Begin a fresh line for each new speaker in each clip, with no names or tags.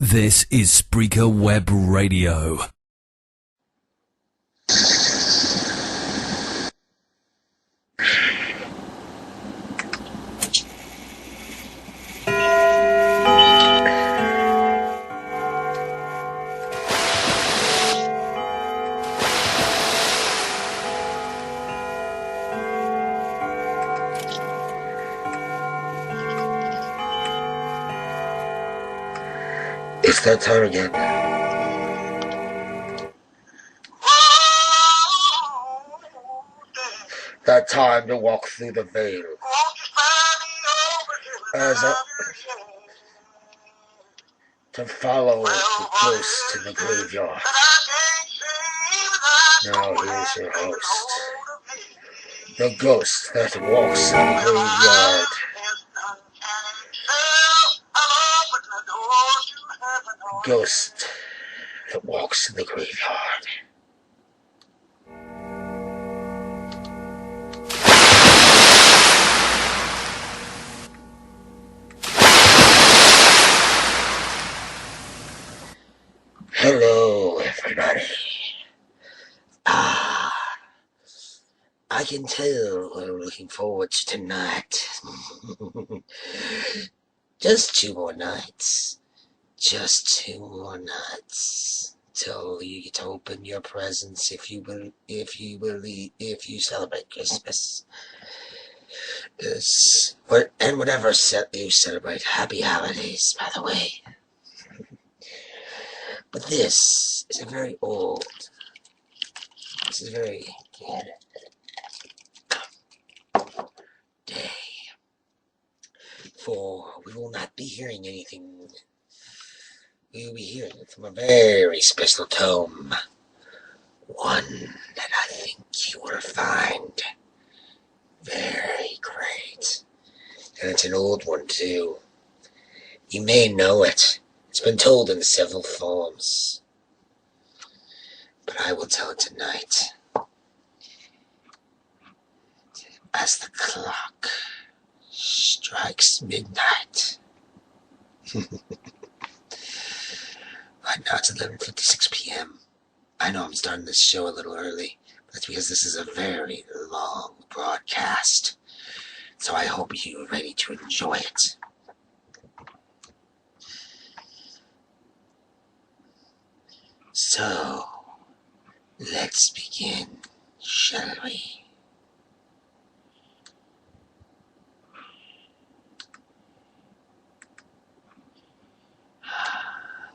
This is Spreaker Web Radio.
It's that time again. That time to walk through the veil. To follow the ghost in the graveyard. Now here's your host. The ghost that walks in the graveyard. Ghost that walks in the graveyard. Hello, everybody. I can tell we're looking forward to tonight. Just 2 more nights. Just 2 more nights till you get to open your presents if you celebrate Christmas. And whatever you celebrate, happy holidays, by the way. But this is a very day. For we will not be hearing anything. We will be hearing from a very special tome. One that I think you will find very great. And it's an old one too. You may know it. It's been told in several forms. But I will tell it tonight. As the clock strikes midnight. Right now it's 11:56 p.m. I know I'm starting this show a little early, but that's because this is a very long broadcast. So I hope you're ready to enjoy it. So, let's begin, shall we?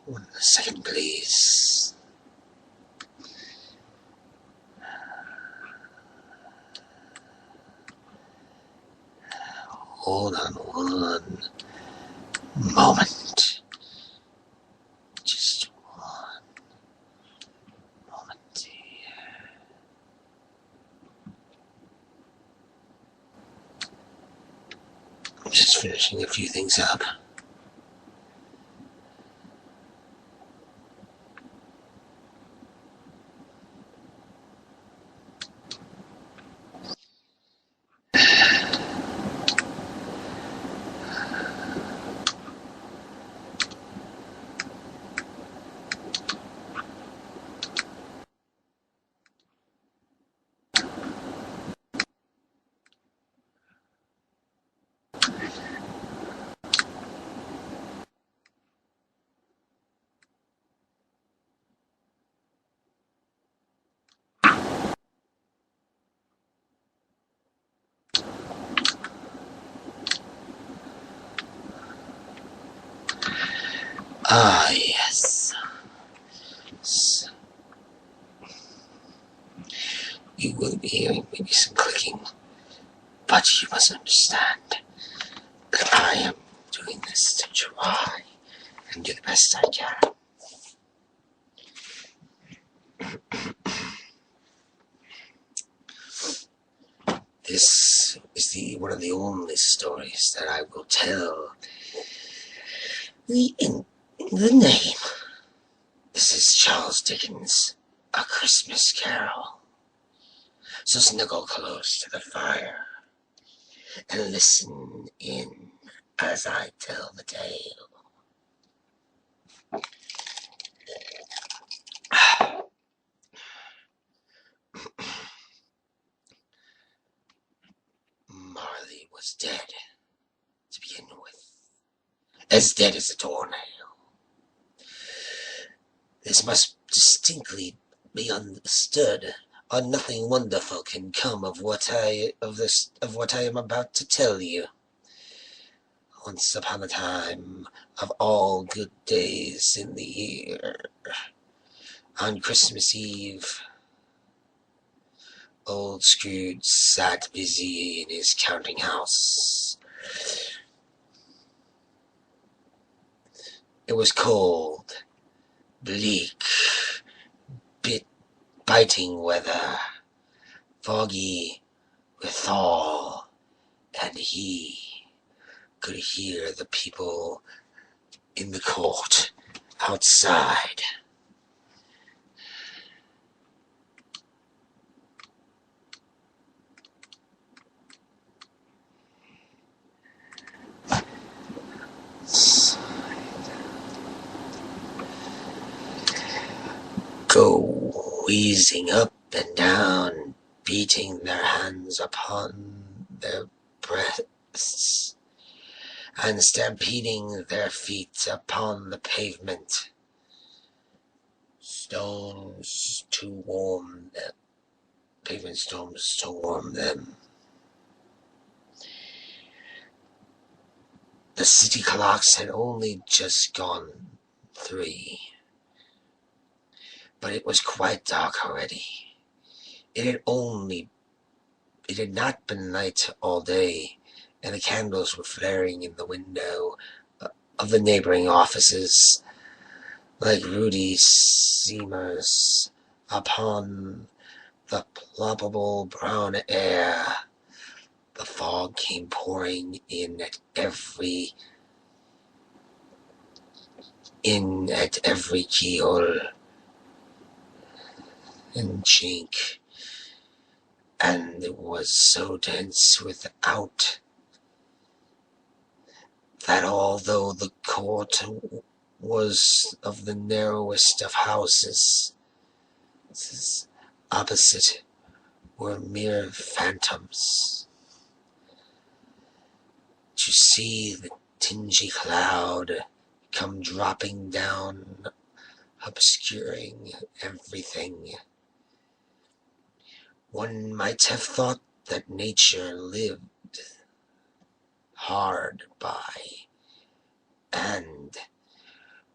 One second, please. Hold on one moment. Just one moment here. I'm just finishing a few things up. Ah, yes. So, you will be hearing maybe some clicking, but you must understand that I am doing this to try and do the best I can. This is one of the only stories that I will tell in the name. This is Charles Dickens' A Christmas Carol. So snuggle close to the fire and listen in as I tell the tale. was dead to begin with, as dead as a doornail. This must distinctly be understood, or nothing wonderful can come of what I am about to tell you. Once upon a time, of all good days in the year, on Christmas Eve, old Scrooge sat busy in his counting house. It was cold, bleak, biting weather, foggy withal, and he could hear the people in the court outside. Go wheezing up and down, beating their hands upon their breasts, and stampeding their feet upon the pavement. Pavement stones to warm them. The city clocks had only just gone 3, but it was quite dark already. It had not been light all day, and the candles were flaring in the window of the neighboring offices like ruddy streamers upon the palpable brown air. The fog came pouring in at every keyhole and chink, and it was so dense without that although the court was of the narrowest of houses, opposite were mere phantoms. To see the dingy cloud come dropping down, obscuring everything, one might have thought that nature lived hard by and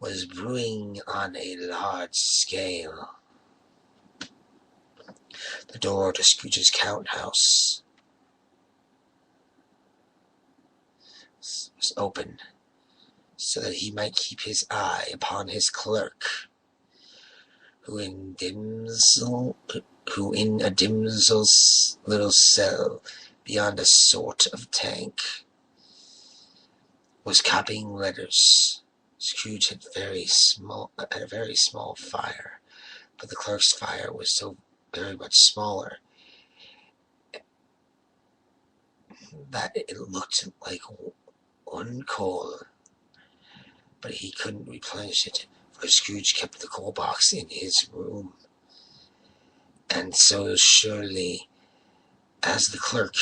was brewing on a large scale. The door to Scrooge's count house was open, so that he might keep his eye upon his clerk, who in a dimsel's little cell beyond a sort of tank was copying letters. Scrooge had a very small fire, but the clerk's fire was so very much smaller that it looked like one coal, but he couldn't replenish it, for Scrooge kept the coal box in his room. And so surely as the clerk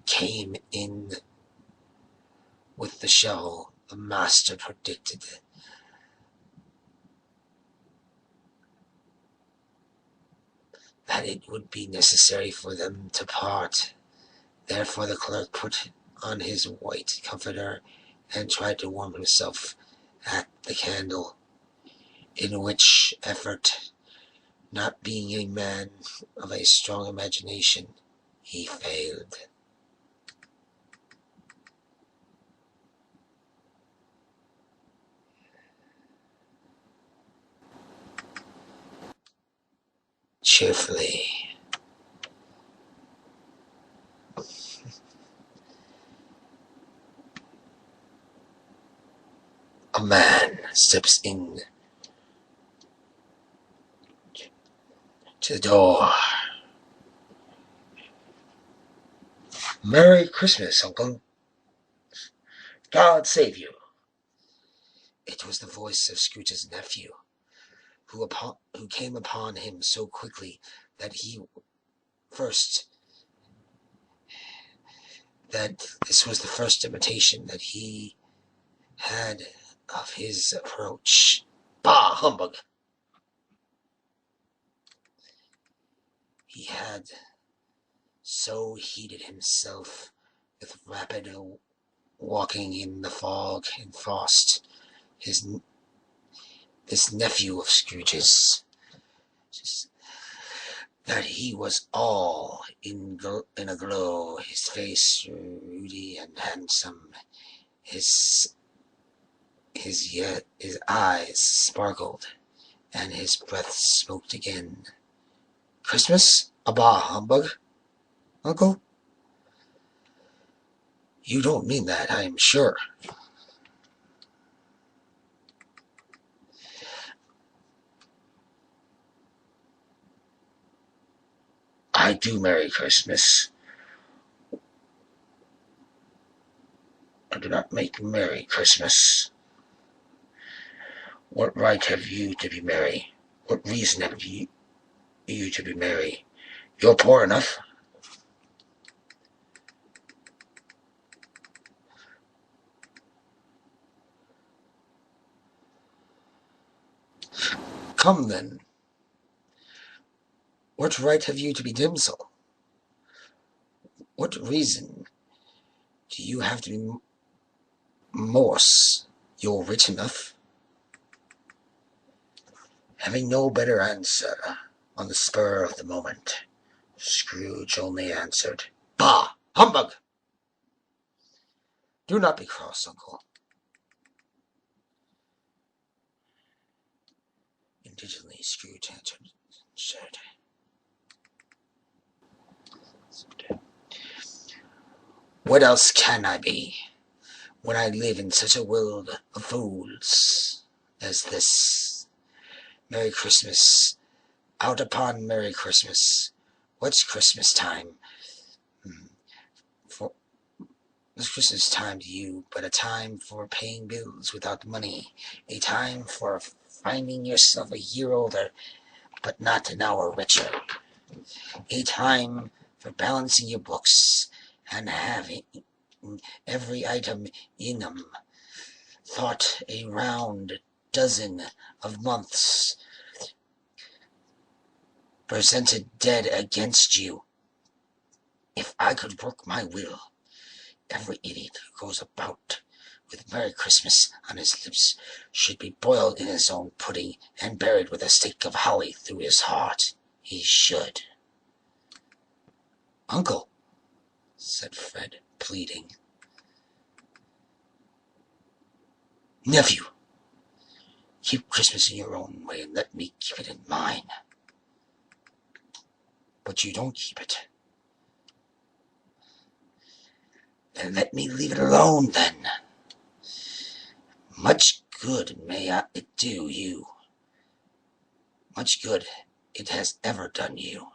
came in with the shovel, the master predicted that it would be necessary for them to part. Therefore the clerk put on his white comforter and tried to warm himself at the candle, in which effort, not being a man of a strong imagination, he failed. Cheerfully, a man steps in to the door. "Merry Christmas, Uncle. God save you." It was the voice of Scrooge's nephew, who came upon him so quickly that that this was the first imitation that he had of his approach. Bah, humbug! He had so heated himself with rapid walking in the fog and frost, this nephew of Scrooge's, that he was all in a glow, his face ruddy and handsome, his eyes sparkled, and his breath smoked again. Christmas? A bah humbug, Uncle? You don't mean that, I am sure. I do Merry Christmas. I do not make Merry Christmas. What right have you to be merry? What reason have you to be merry? You're poor enough. Come then. What right have you to be dimsel? What reason do you have to be Morse? You're rich enough. Having no better answer on the spur of the moment, Scrooge only answered, Bah! Humbug! Do not be cross, Uncle. Indignantly Scrooge answered, What else can I be, when I live in such a world of fools as this? Merry Christmas, out upon Merry Christmas. What's Christmas time? What's Christmas time to you but a time for paying bills without money, a time for finding yourself a year older but not an hour richer, a time for balancing your books and having every item in them thought a round dozen of months presented dead against you. If I could work my will, every idiot who goes about with Merry Christmas on his lips should be boiled in his own pudding and buried with a stake of holly through his heart. He should. Uncle, said Fred, pleading. Nephew, keep Christmas in your own way and let me keep it in mine. But you don't keep it. Then let me leave it alone, then. Much good may it do you. Much good it has ever done you.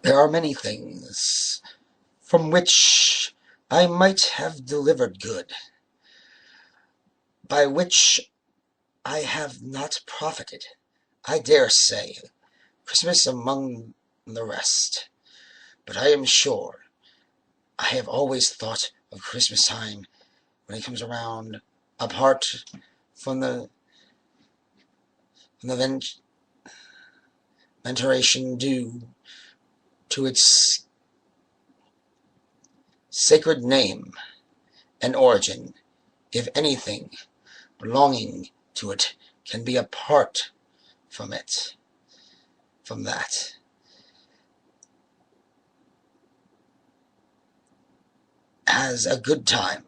There are many things from which I might have delivered good, by which I have not profited, I dare say, Christmas among the rest. But I am sure I have always thought of Christmas time when it comes around, apart from the veneration due to its sacred name and origin, if anything belonging to it can be apart from that. As a good time,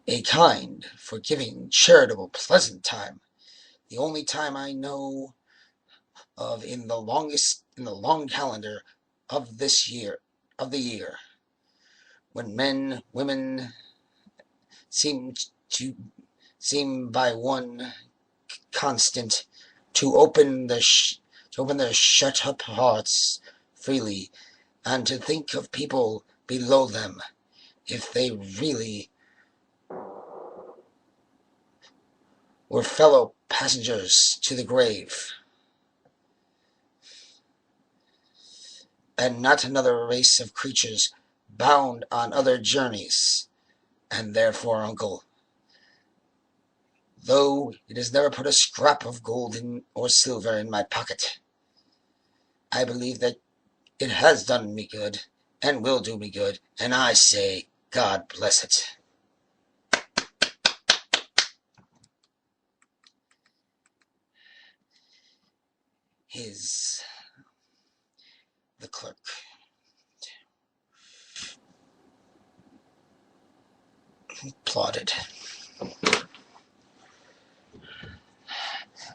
a kind, forgiving, charitable, pleasant time, the only time I know of in the long calendar of the year, when men, women seem by one constant to open their shut up hearts freely, and to think of people below them, if they really We're fellow passengers to the grave, and not another race of creatures bound on other journeys. And therefore, uncle, though it has never put a scrap of gold or silver in my pocket, I believe that it has done me good, and will do me good, and I say, God bless it. The clerk applauded.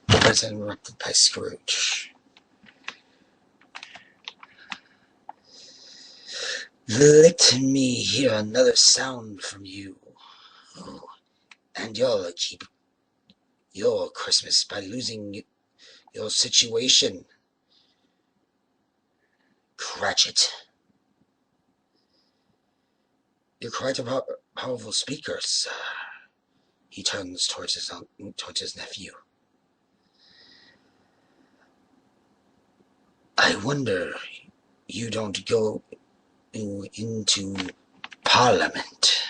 Was interrupted by Scrooge. Let me hear another sound from you, and you'll keep your Christmas by losing your situation. Cratchit. You're quite a powerful speaker, sir. He turns towards his nephew. I wonder you don't go into Parliament.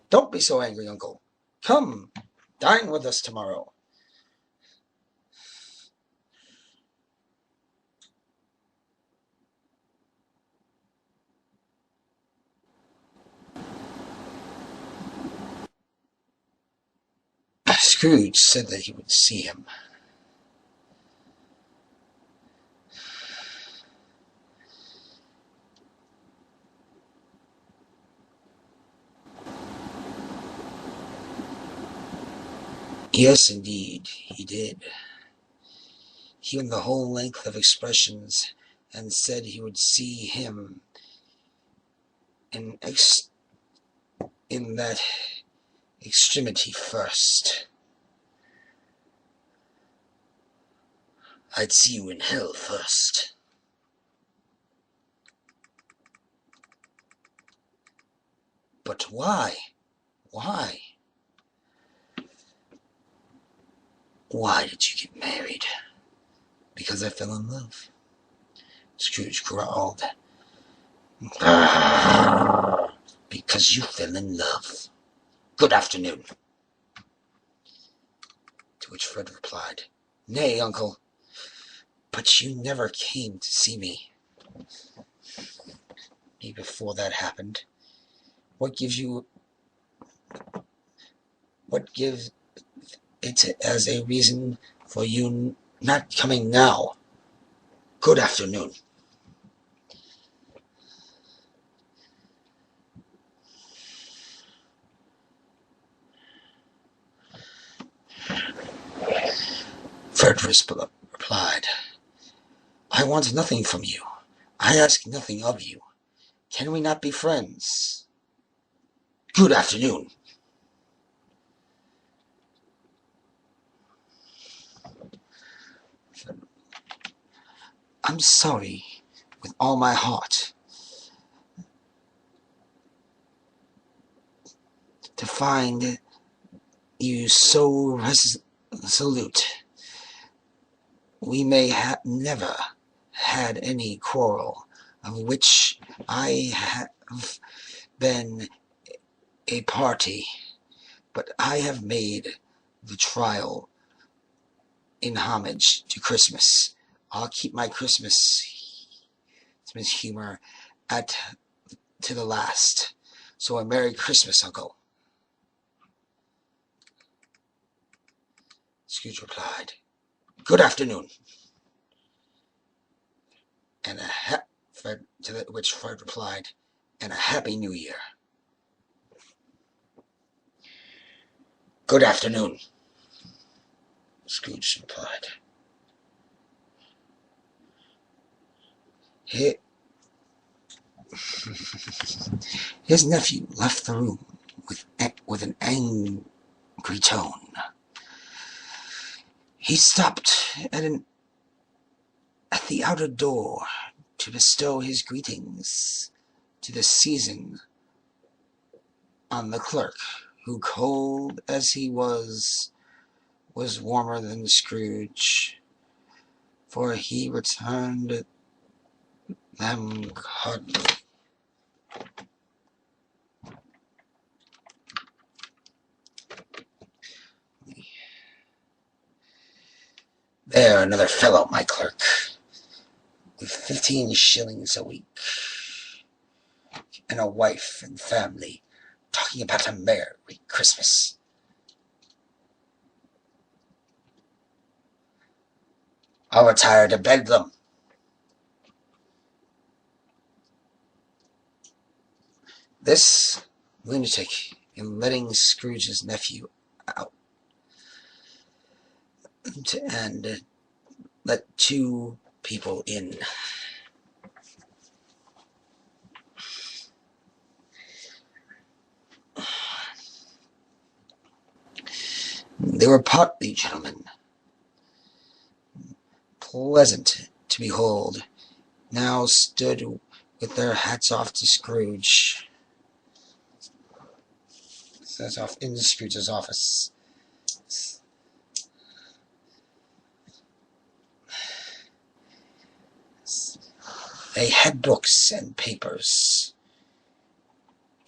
Don't be so angry, uncle. Come, dine with us tomorrow. Scrooge said that he would see him. Yes, indeed, he did. He went the whole length of expressions and said he would see him in that extremity first. I'd see you in hell first. But why? Why? Why did you get married? Because I fell in love. Scrooge growled. Because you fell in love. Good afternoon. To which Fred replied, Nay, uncle, but you never came to see me. Before that happened, what gives it as a reason for you not coming now? Good afternoon. Fred replied, I want nothing from you. I ask nothing of you. Can we not be friends? Good afternoon. I'm sorry with all my heart to find you so resolute. We may never had any quarrel, of which I have been a party, but I have made the trial in homage to Christmas. I'll keep my Christmas humor to the last. So a Merry Christmas, Uncle. Scrooge replied, Good afternoon. And to which Fred replied, and a Happy New Year. Good afternoon, Scrooge replied. His nephew left the room with an angry tone. He stopped at the outer door to bestow his greetings to the season on the clerk, who, cold as he was warmer than Scrooge, for he returned them cordially. There, another fellow, my clerk, with 15 shillings a week, and a wife and family, talking about a Merry Christmas. I'll retire to Bedlam. This lunatic, in letting Scrooge's nephew out, and let 2 people in. They were portly gentlemen, pleasant to behold, now stood with their hats off to Scrooge. That's off in Scrooge's office. They had books and papers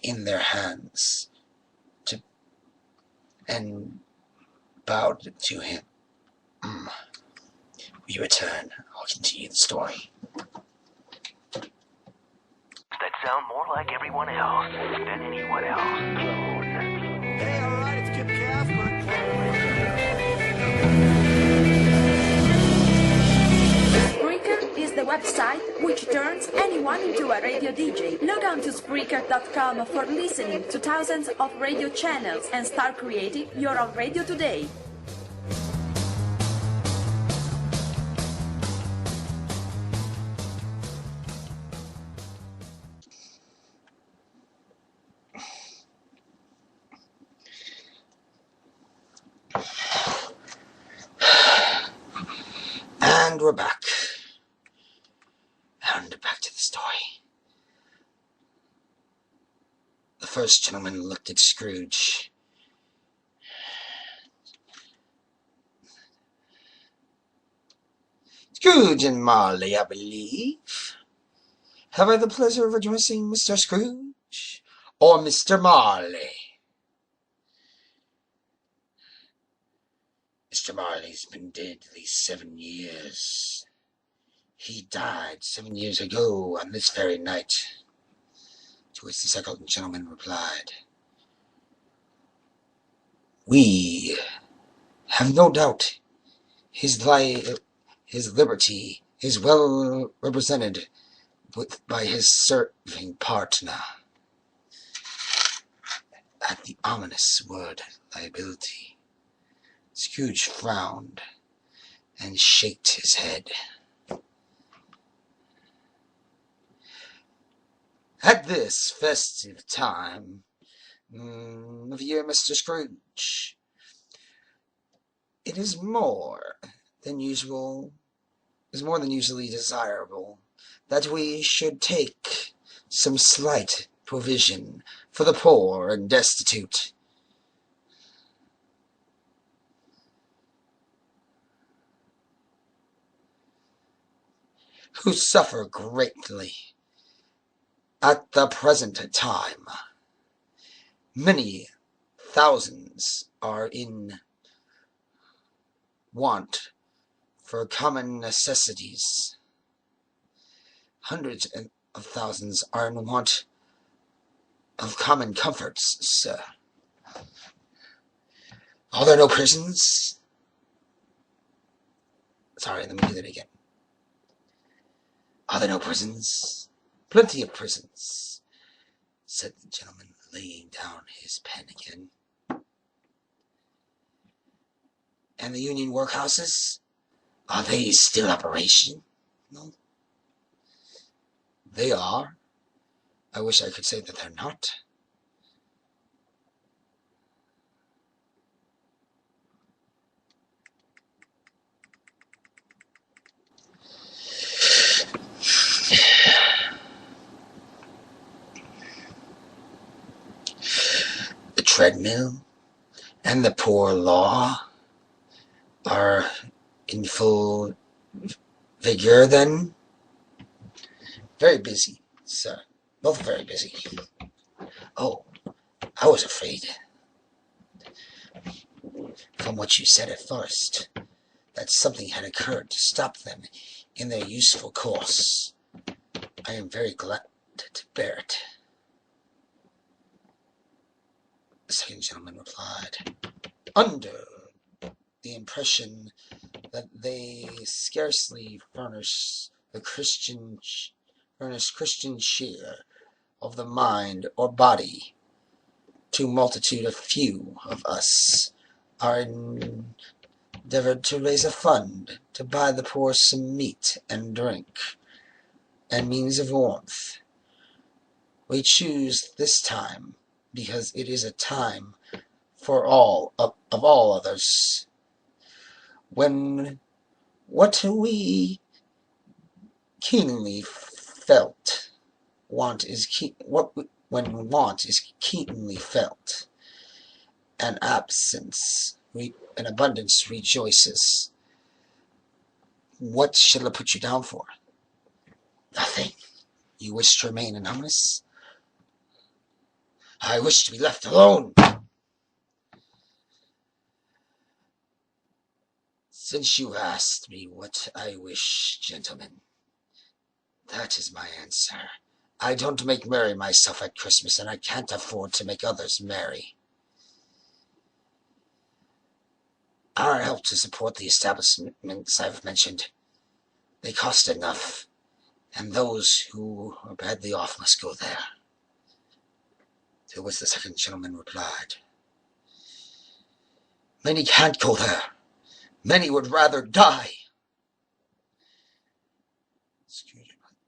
in their hands, and bowed to him. We return. I'll continue the story.
That sound more like everyone else than anyone else. Hey, alright, it's Kip Casper.
Spreaker is the website which turns anyone into a radio DJ. Log on to Spreaker.com for listening to thousands of radio channels and start creating your own radio today.
And we're back. And back to the story. The first gentleman looked at Scrooge. Scrooge and Marley, I believe. Have I the pleasure of addressing Mr. Scrooge or Mr. Marley? Mr. Marley's been dead at least 7 years. He died 7 years ago on this very night. To which the second gentleman replied, We have no doubt his liberty is well represented by his serving partner. At the ominous word liability, Scrooge frowned and shook his head. At this festive time of year, Mr. Scrooge, it is more than usually desirable that we should take some slight provision for the poor and destitute. Who suffer greatly at the present time. Many thousands are in want for common necessities. Hundreds of thousands are in want of common comforts, sir. Are there no prisons? Sorry, let me do that again. Are there no prisons? Plenty of prisons, said the gentleman, laying down his pen again. And the union workhouses? Are they still in operation? No. They are. I wish I could say that they're not. treadmill and the poor law are in full vigor then? Very busy, sir. Both very busy. Oh, I was afraid, from what you said at first, that something had occurred to stop them in their useful course. I am very glad to bear it. The second gentleman replied, under the impression that they scarcely furnish Christian cheer of the mind or body to multitude of few of us are endeavored to raise a fund to buy the poor some meat and drink and means of warmth. We choose this time because it is a time for all of all others, when what we keenly felt want is when want is keenly felt, and abundance rejoices. What shall I put you down for? Nothing. You wish to remain anonymous? I wish to be left alone. Since you asked me what I wish, gentlemen, that is my answer. I don't make merry myself at Christmas, and I can't afford to make others merry. Our help to support the establishments I've mentioned, they cost enough, and those who are badly off must go there. To which the second gentleman replied, many can't go there. Many would rather die.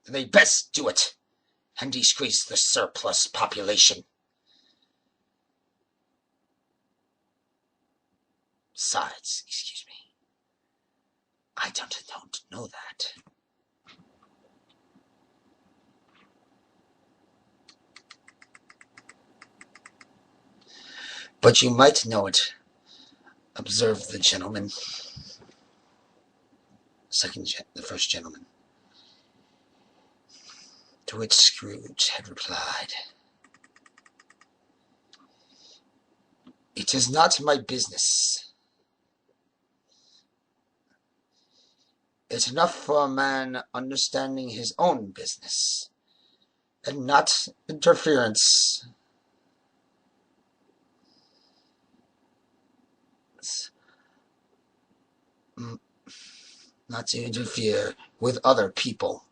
They best do it and decrease the surplus population. Besides, excuse me, I don't know that. But you might know it, observed the gentleman. The first gentleman. To which Scrooge had replied, it is not my business. It's enough for a man understanding his own business, and not interference. Not to interfere with other people.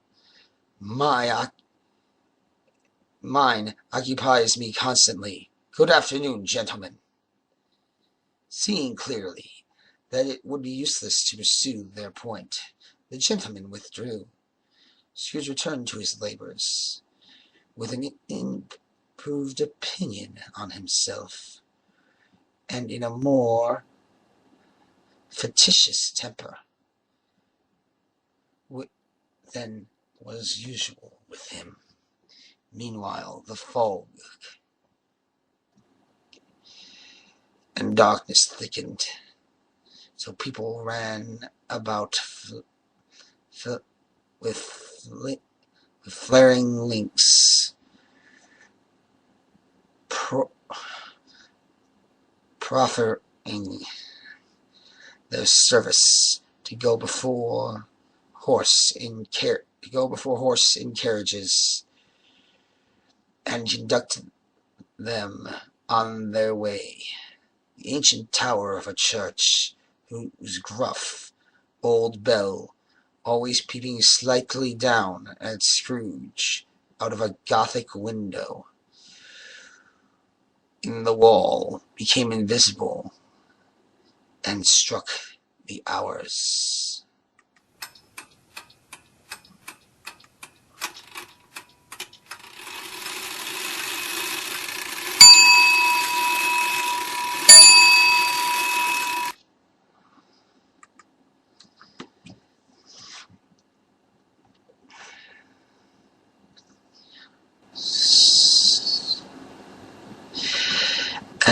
Mine occupies me constantly. Good afternoon, gentlemen. Seeing clearly that it would be useless to pursue their point, the gentlemen withdrew. Scrooge returned to his labors with an improved opinion on himself, and in a more fictitious temper than was usual with him. Meanwhile, the fog and darkness thickened, so people ran about with flaring links, proffering their service to go before horse in carriages and conduct them on their way. The ancient tower of a church, whose gruff old bell, always peeping slightly down at Scrooge out of a Gothic window in the wall, became invisible and struck the hours.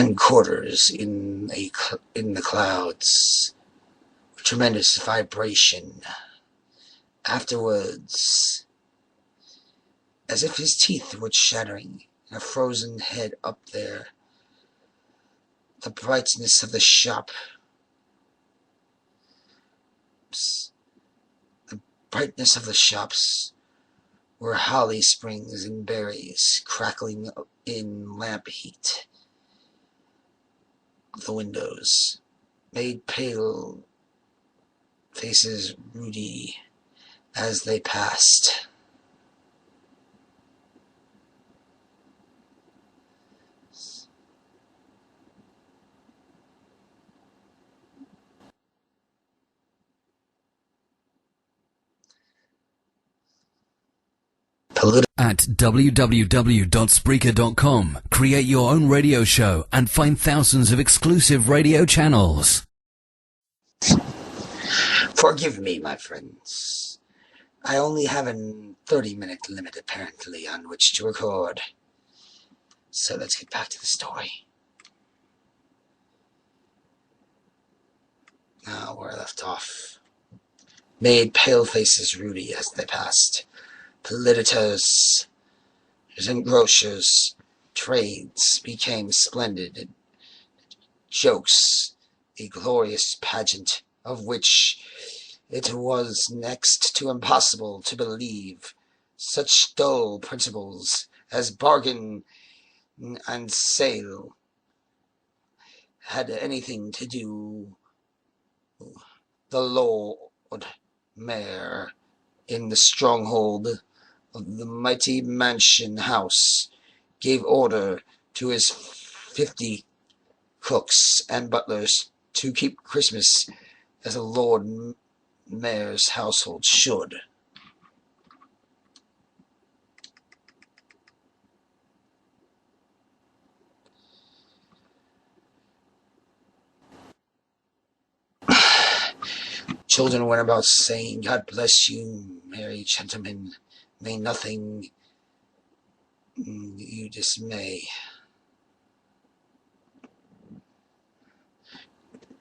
and quarters in the clouds. Tremendous vibration. Afterwards, as if his teeth were chattering in a frozen head up there, the brightness of the shops were holly springs and berries crackling in lamp heat of the windows, made pale faces ruddy as they passed.
At www.spreaker.com, create your own radio show and find thousands of exclusive radio channels.
Forgive me, my friends. I only have a 30-minute limit, apparently, on which to record. So let's get back to the story. Now, where I left off. Made pale faces ruddy as they passed. Politicos and grocers' trades became splendid jokes, a glorious pageant of which it was next to impossible to believe such dull principles as bargain and sale had anything to do. The Lord Mayor in the stronghold of the mighty mansion house gave order to his 50 cooks and butlers to keep Christmas as a Lord Mayor's household should. Children went about saying, "God bless you, merry gentlemen. May nothing you dismay."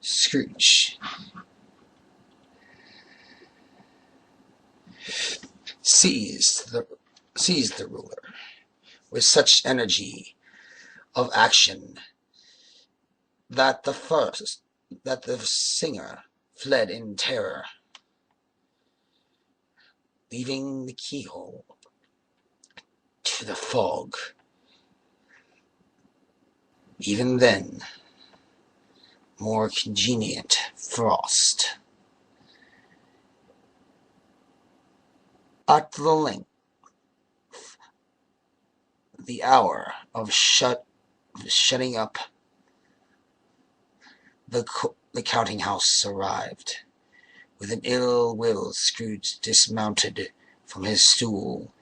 Scrooge seized the ruler with such energy of action that the singer fled in terror, leaving the keyhole to the fog. Even then, more congenial frost. At the length, the hour of shutting up the counting house arrived. With an ill will, Scrooge dismounted from his stool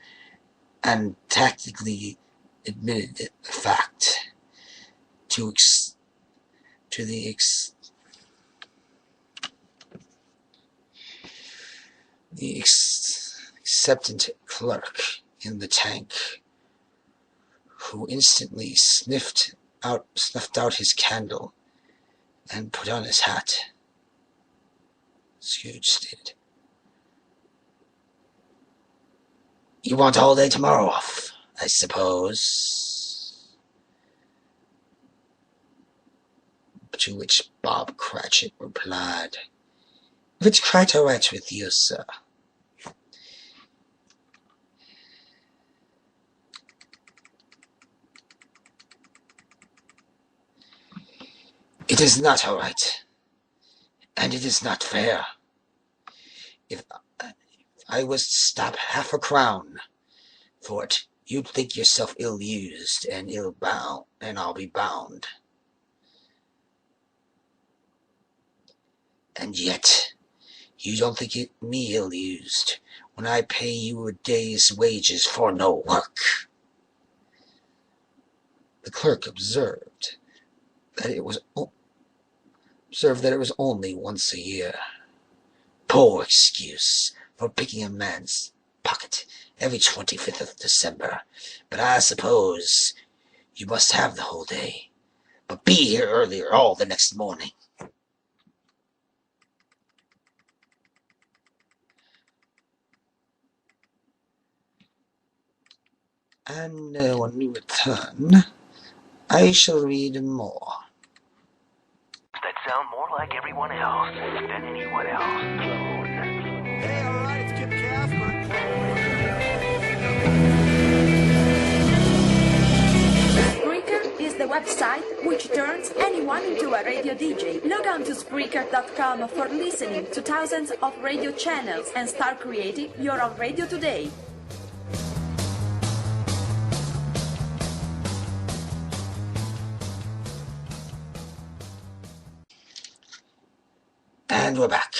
and tactfully admitted the fact to the acceptant clerk in the tank, who instantly snuffed out his candle and put on his hat. Scrooge stated, "You want all day tomorrow off, I suppose?" To which Bob Cratchit replied, "If it's quite all right with you, sir." "It is not all right, and it is not fair. If I was to stop half a crown for it, you'd think yourself ill-used and ill-bound, and I'll be bound. And yet, you don't think me ill-used when I pay you a day's wages for no work." The clerk observed that it was only once a year. Poor excuse for picking a man's pocket every 25th of December, but I suppose you must have the whole day. but be here earlier all the next morning. And when we return, I shall read more.
That sound more like everyone else than anyone else. Hey, alright, it's Kip Casper.
Spreaker is the website which turns anyone into a radio DJ. Log on to Spreaker.com for listening to thousands of radio channels and start creating your own radio today.
And we're back.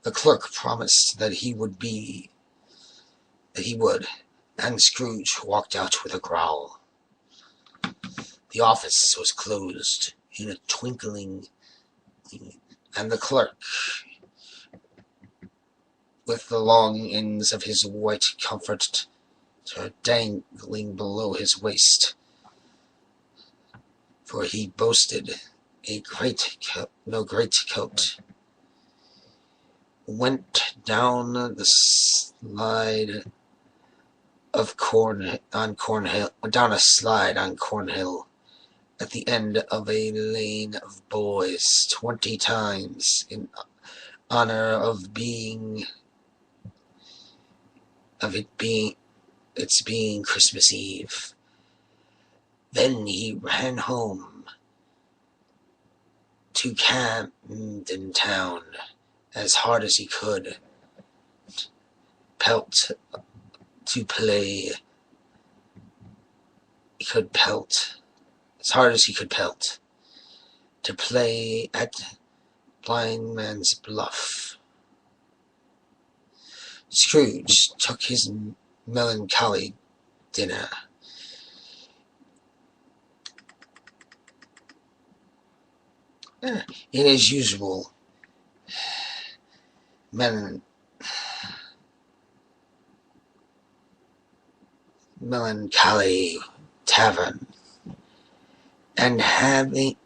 The clerk promised that he would, and Scrooge walked out with a growl. The office was closed in a twinkling, and the clerk, with the long ends of his white comforter dangling below his waist, for he boasted no great coat, went down the slide of Cornhill, down a slide on Cornhill, at the end of a lane of boys 20 times in honor of its being Christmas Eve. Then he ran home to Camden Town as hard as he could, as hard as he could pelt, to play at Blind Man's Bluff. Scrooge took his melancholy dinner. In his usual melancholy tavern, and having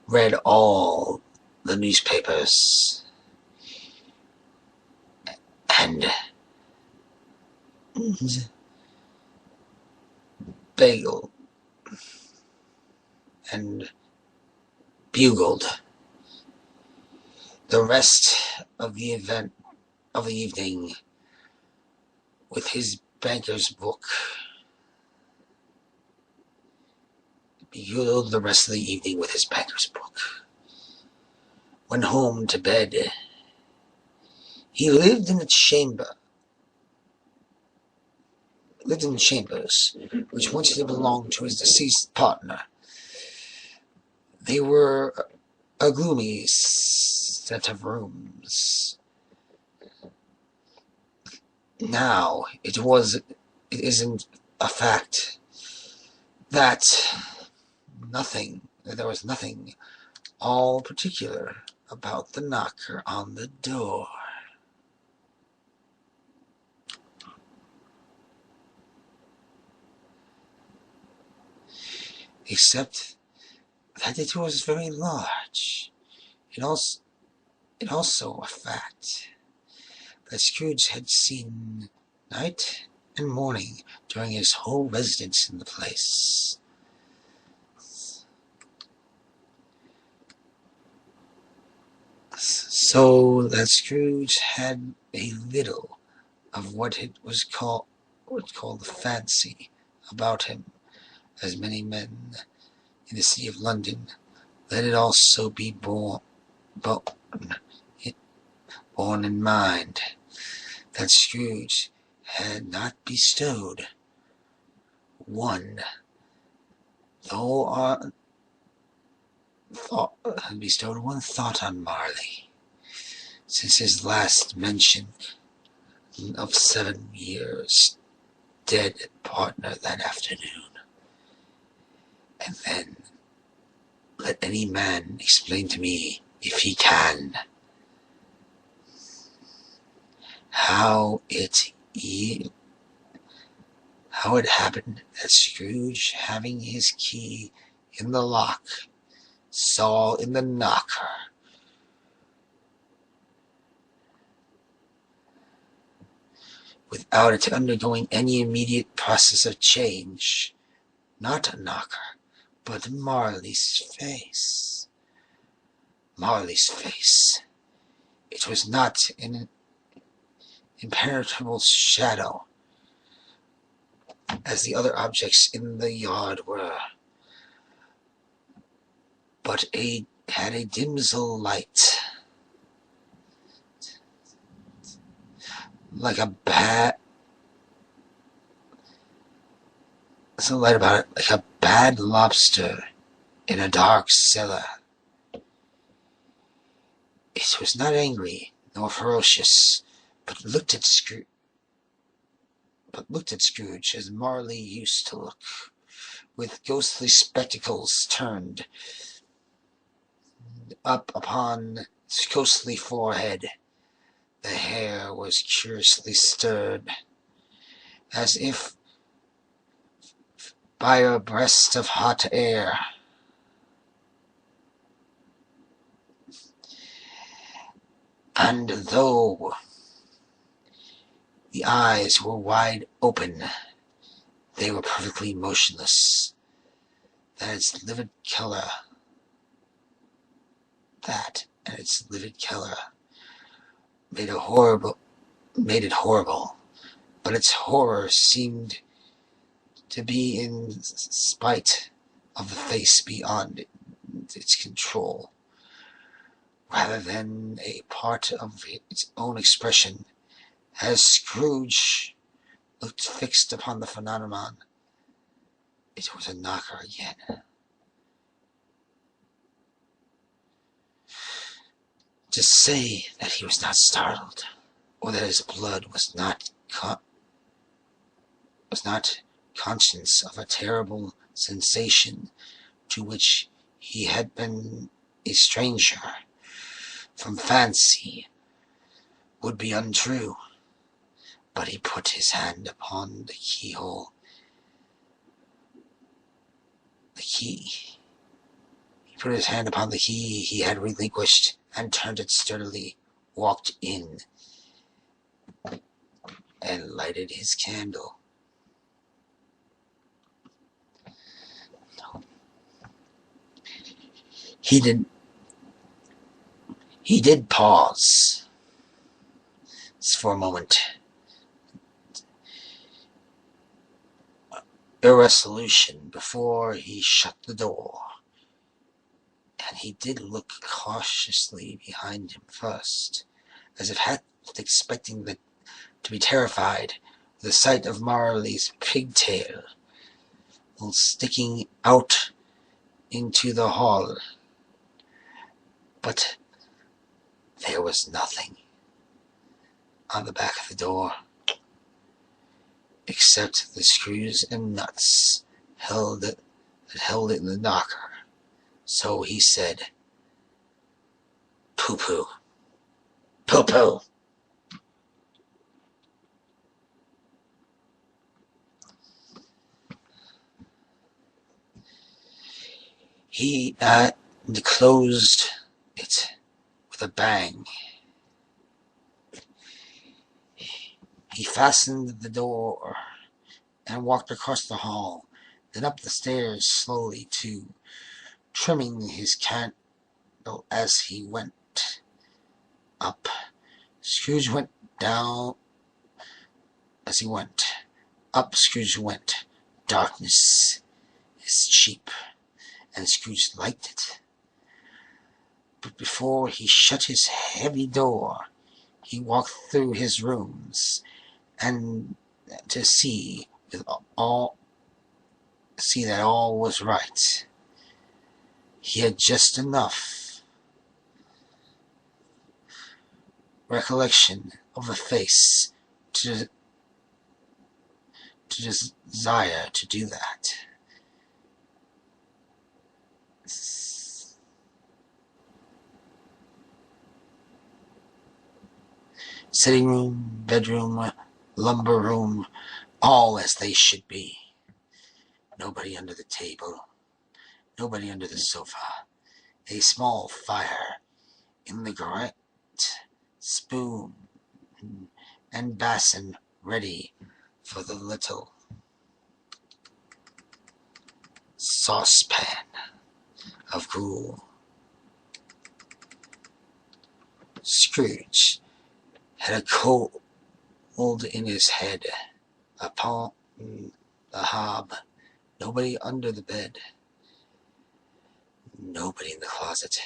read all the newspapers and bagel and bugled the rest of the evening with his banker's book. Went home to bed. He lived in chambers which once belonged to his deceased partner. They were a gloomy set of rooms. Now, it isn't a fact that there was nothing all particular about the knocker on the door. Except that it was very large. It also a fact that Scrooge had seen night and morning during his whole residence in the place. So that Scrooge had a little of what was called the fancy about him, as many men in the city of London. Let it also be borne in mind that Scrooge had not bestowed one thought on Marley since his last mention of 7 years dead partner that afternoon. And then let any man explain to me, if he can, how how it happened that Scrooge, having his key in the lock, saw in the knocker without it undergoing any immediate process of change, not a knocker, but Marley's face. Marley's face. It was not an impenetrable shadow, as the other objects in the yard were, but had a dimsel light, like a something light about it, like a bad lobster in a dark cellar. It was not angry nor ferocious, but looked at Scrooge as Marley used to look, with ghostly spectacles turned up upon his ghostly forehead. The hair was curiously stirred, as if by a breast of hot air. And though the eyes were wide open, they were perfectly motionless. That its livid color made it horrible, but its horror seemed to be in spite of the face beyond its control, rather than a part of its own expression. As Scrooge looked fixed upon the phenomenon, it was a knocker again. To say that he was not startled, or that his blood was not conscious of a terrible sensation to which he had been a stranger from fancy, would be untrue. But he put his hand upon the keyhole. He put his hand upon the key he had relinquished, and turned it sturdily, walked in, and lighted his candle. He did pause for a moment, irresolution, before he shut the door, and he did look cautiously behind him first, as if half expecting to be terrified with the sight of Marley's pigtail sticking out into the hall. But there was nothing on the back of the door, except the screws and nuts that held it in the knocker. So he said, "Pooh-pooh, pooh-pooh." He closed it with a bang. He fastened the door and walked across the hall, then up the stairs slowly too, trimming his candle as he went up. Scrooge went down as he went. Up Scrooge went. Darkness is cheap, and Scrooge liked it. But before he shut his heavy door, he walked through his rooms, and to see that all was right. He had just enough recollection of the face to desire to do that. Sitting room, bedroom, lumber room, all as they should be. Nobody under the table, nobody under the sofa. A small fire in the great spoon and basin ready for the little saucepan of gruel. Scrooge had a cold in his head upon the hob. Nobody under the bed. Nobody in the closet.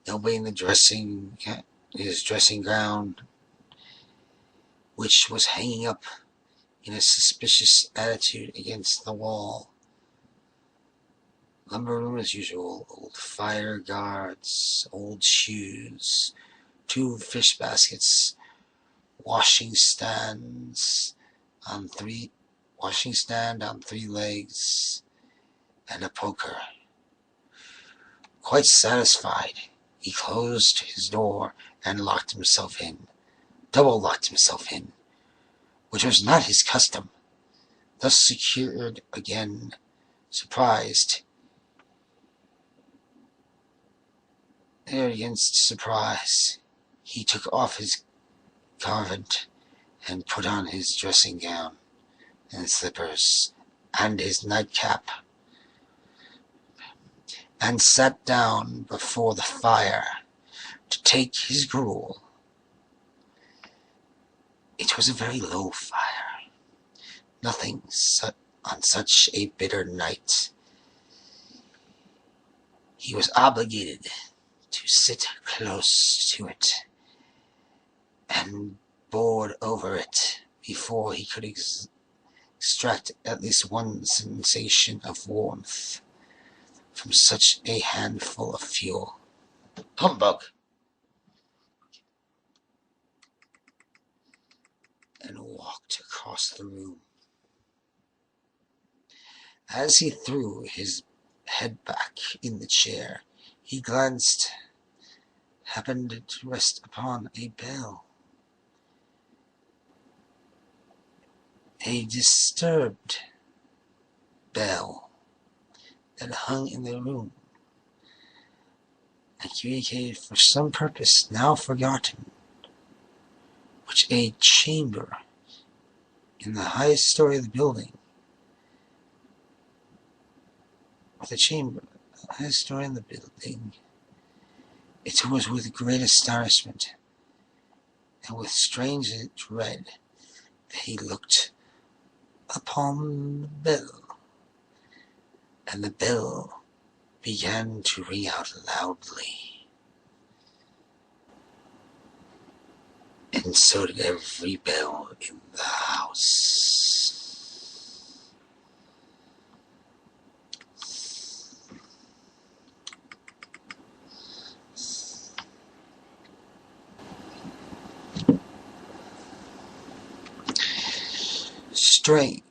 Nobody in his dressing gown, which was hanging up in a suspicious attitude against the wall. Lumber room as usual. Old fire guards, old shoes, 2 fish baskets, washing stand on 3 legs, and a poker. Quite satisfied, he closed his door and locked himself in, double-locked himself in, which was not his custom. Thus secured again, surprised, against surprise, he took off his garment and put on his dressing gown and slippers and his nightcap, and sat down before the fire to take his gruel. It was a very low fire, nothing on such a bitter night. He was obligated to sit close to it and board over it before he could extract at least one sensation of warmth from such a handful of fuel. Humbug! And walked across the room. As he threw his head back in the chair, he happened to rest upon a bell. A disturbed bell that hung in the room and communicated for some purpose now forgotten, which a chamber in the highest story of the building, it was with great astonishment and with strange dread that he looked upon the bell, and the bell began to ring out loudly, and so did every bell in the house. Strange.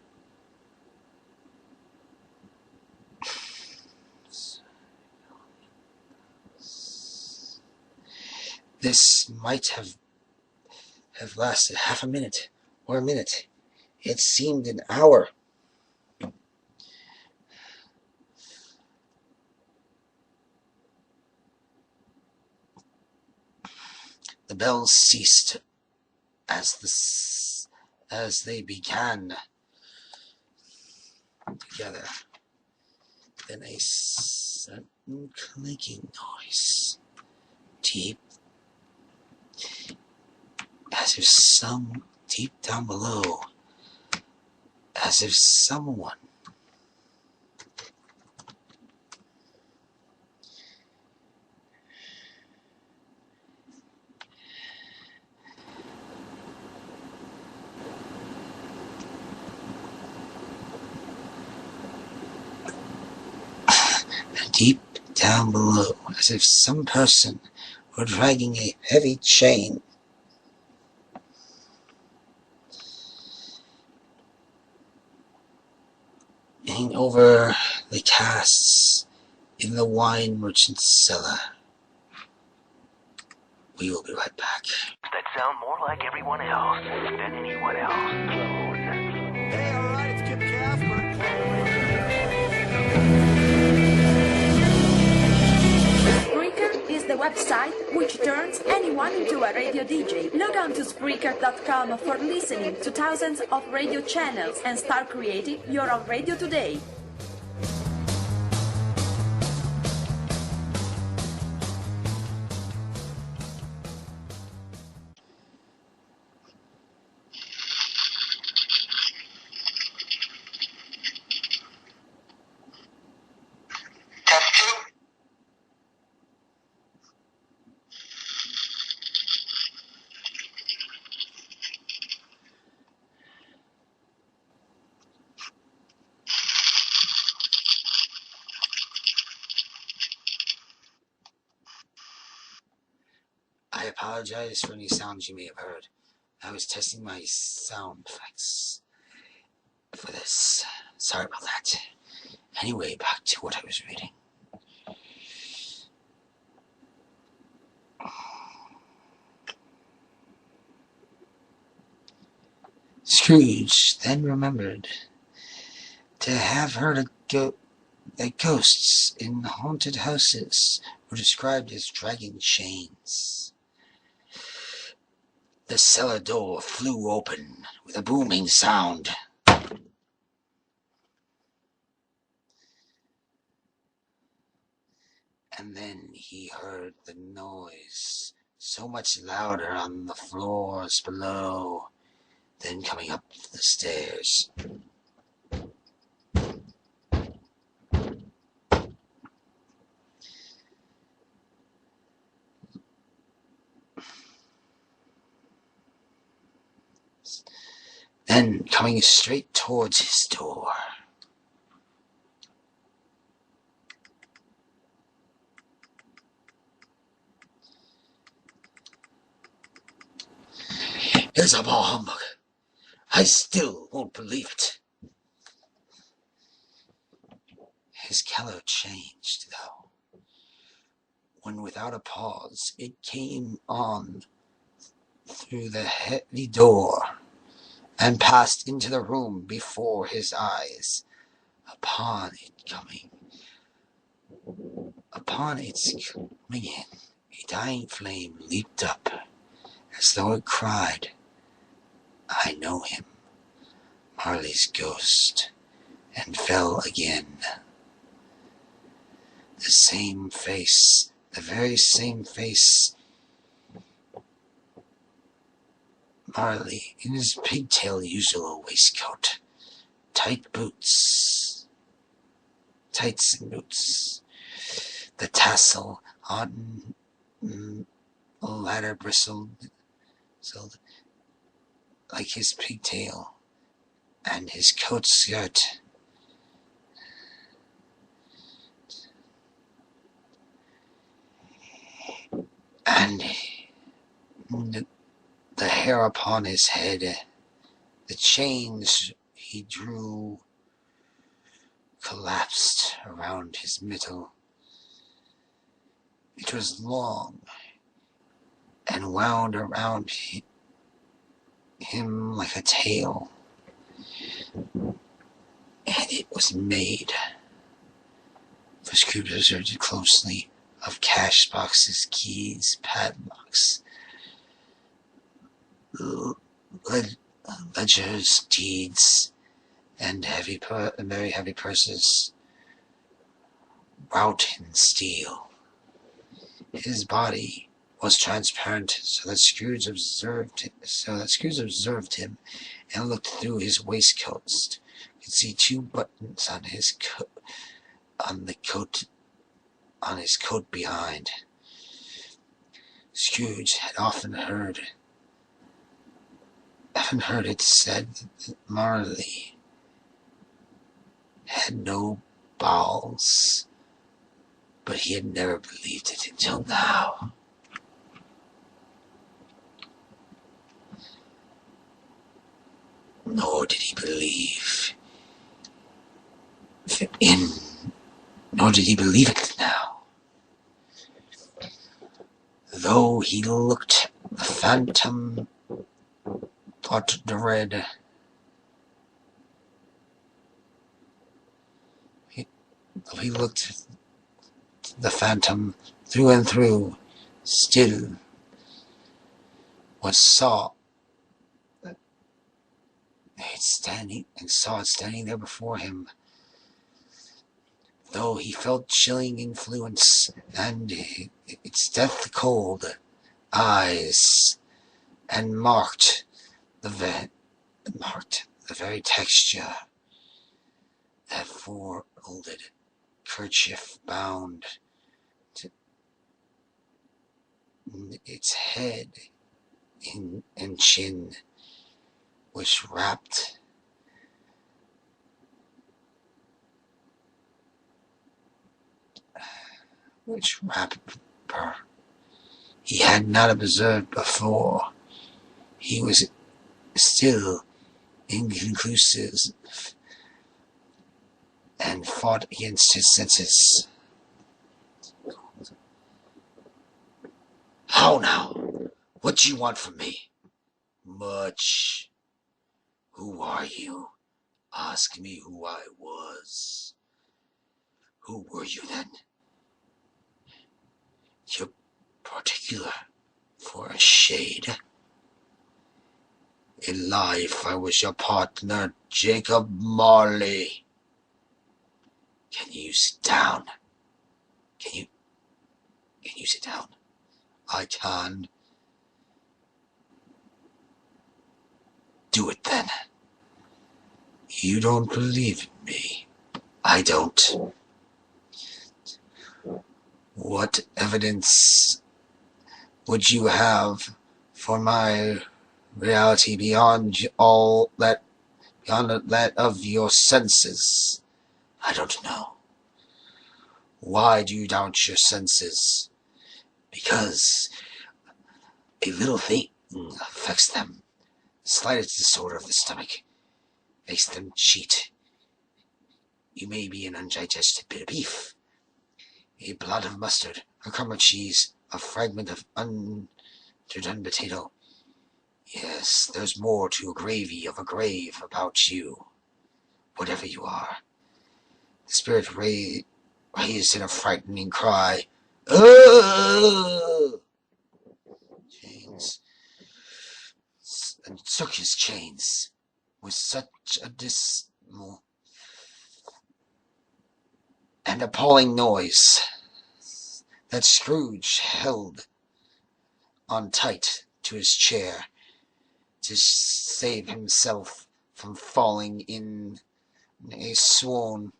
This might have lasted half a minute or a minute. It seemed an hour. The bells ceased as they began together. Then a sudden clinking noise, deep, as if deep down below, as if someone deep down below, as if some person were dragging a heavy chain. Hanging over the casks in the wine merchant's cellar. We will be right back.
That sound more like everyone else than anyone else. Hey, alright, it's Kip Casper.
Spreaker is the website which turns anyone into a radio DJ. Log on to Spreaker.com for listening to thousands of radio channels and start creating your own radio today.
I apologize for any sounds you may have heard. I was testing my sound effects for this. Sorry about that. Anyway, back to what I was reading. Scrooge then remembered to have heard that ghosts in haunted houses were described as dragging chains. The cellar door flew open with a booming sound. And then he heard the noise so much louder on the floors below than coming up the stairs. Then coming straight towards his door. It's a ball humbug. I still won't believe it. His color changed, though, when without a pause it came on through the heavy door and passed into the room before his eyes. Upon its coming in, a dying flame leaped up, as though it cried, "I know him," Marley's ghost, and fell again. The same face, the very same face. Marley, in his pigtail usual waistcoat, tights and boots, the tassel on ladder bristled like his pigtail, and his coat skirt. And the hair upon his head, the chains he drew, collapsed around his middle. It was long and wound around him like a tail, and it was made, for Scrooge observed it closely, of cash boxes, keys, padlocks, ledgers, deeds, and very heavy purses, wrought in steel. His body was transparent, so that Scrooge observed him, and looked through his waistcoat. Could see two buttons on his coat behind. Scrooge had often heard it said that Marley had no bowels, but he had never believed it until now. Nor did he believe it now. Though he looked, the phantom thought dread Though he looked the phantom through and through, still saw it standing there before him. Though he felt chilling influence and its death cold eyes, and marked the very texture that folded kerchief bound to its head and chin, which wrapped her he had not observed before. He was still inconclusive and fought against his senses. How now? What do you want from me? Much. Who are you? Ask me who I was. Who were you then? You're particular for a shade. In life, I was your partner, Jacob Marley. Can you sit down? Can you sit down? I can. Do it then. You don't believe in me. I don't. What evidence would you have for my reality beyond that of your senses? I don't know. Why do you doubt your senses? Because a little thing affects them. The slightest disorder of the stomach makes them cheat. You may be an undigested bit of beef, a blot of mustard, a crumb of cheese, a fragment of underdone potato. Yes, there's more to a gravy of a grave about you, whatever you are. The spirit raised in a frightening cry. Oh! Chains. And circus chains with such a dismal and appalling noise that Scrooge held on tight to his chair to save himself from falling in a swoon.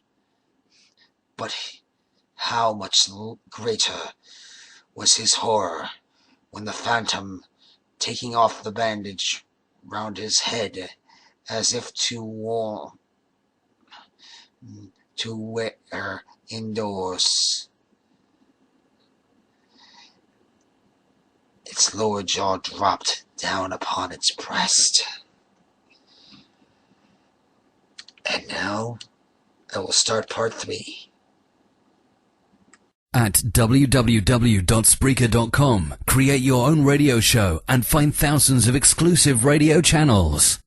But how much greater was his horror when the phantom, taking off the bandage round his head as if to wear indoors, its lower jaw dropped down upon its breast. And now I will start part 3.
At www.spreaker.com, create your own radio show and find thousands of exclusive radio channels.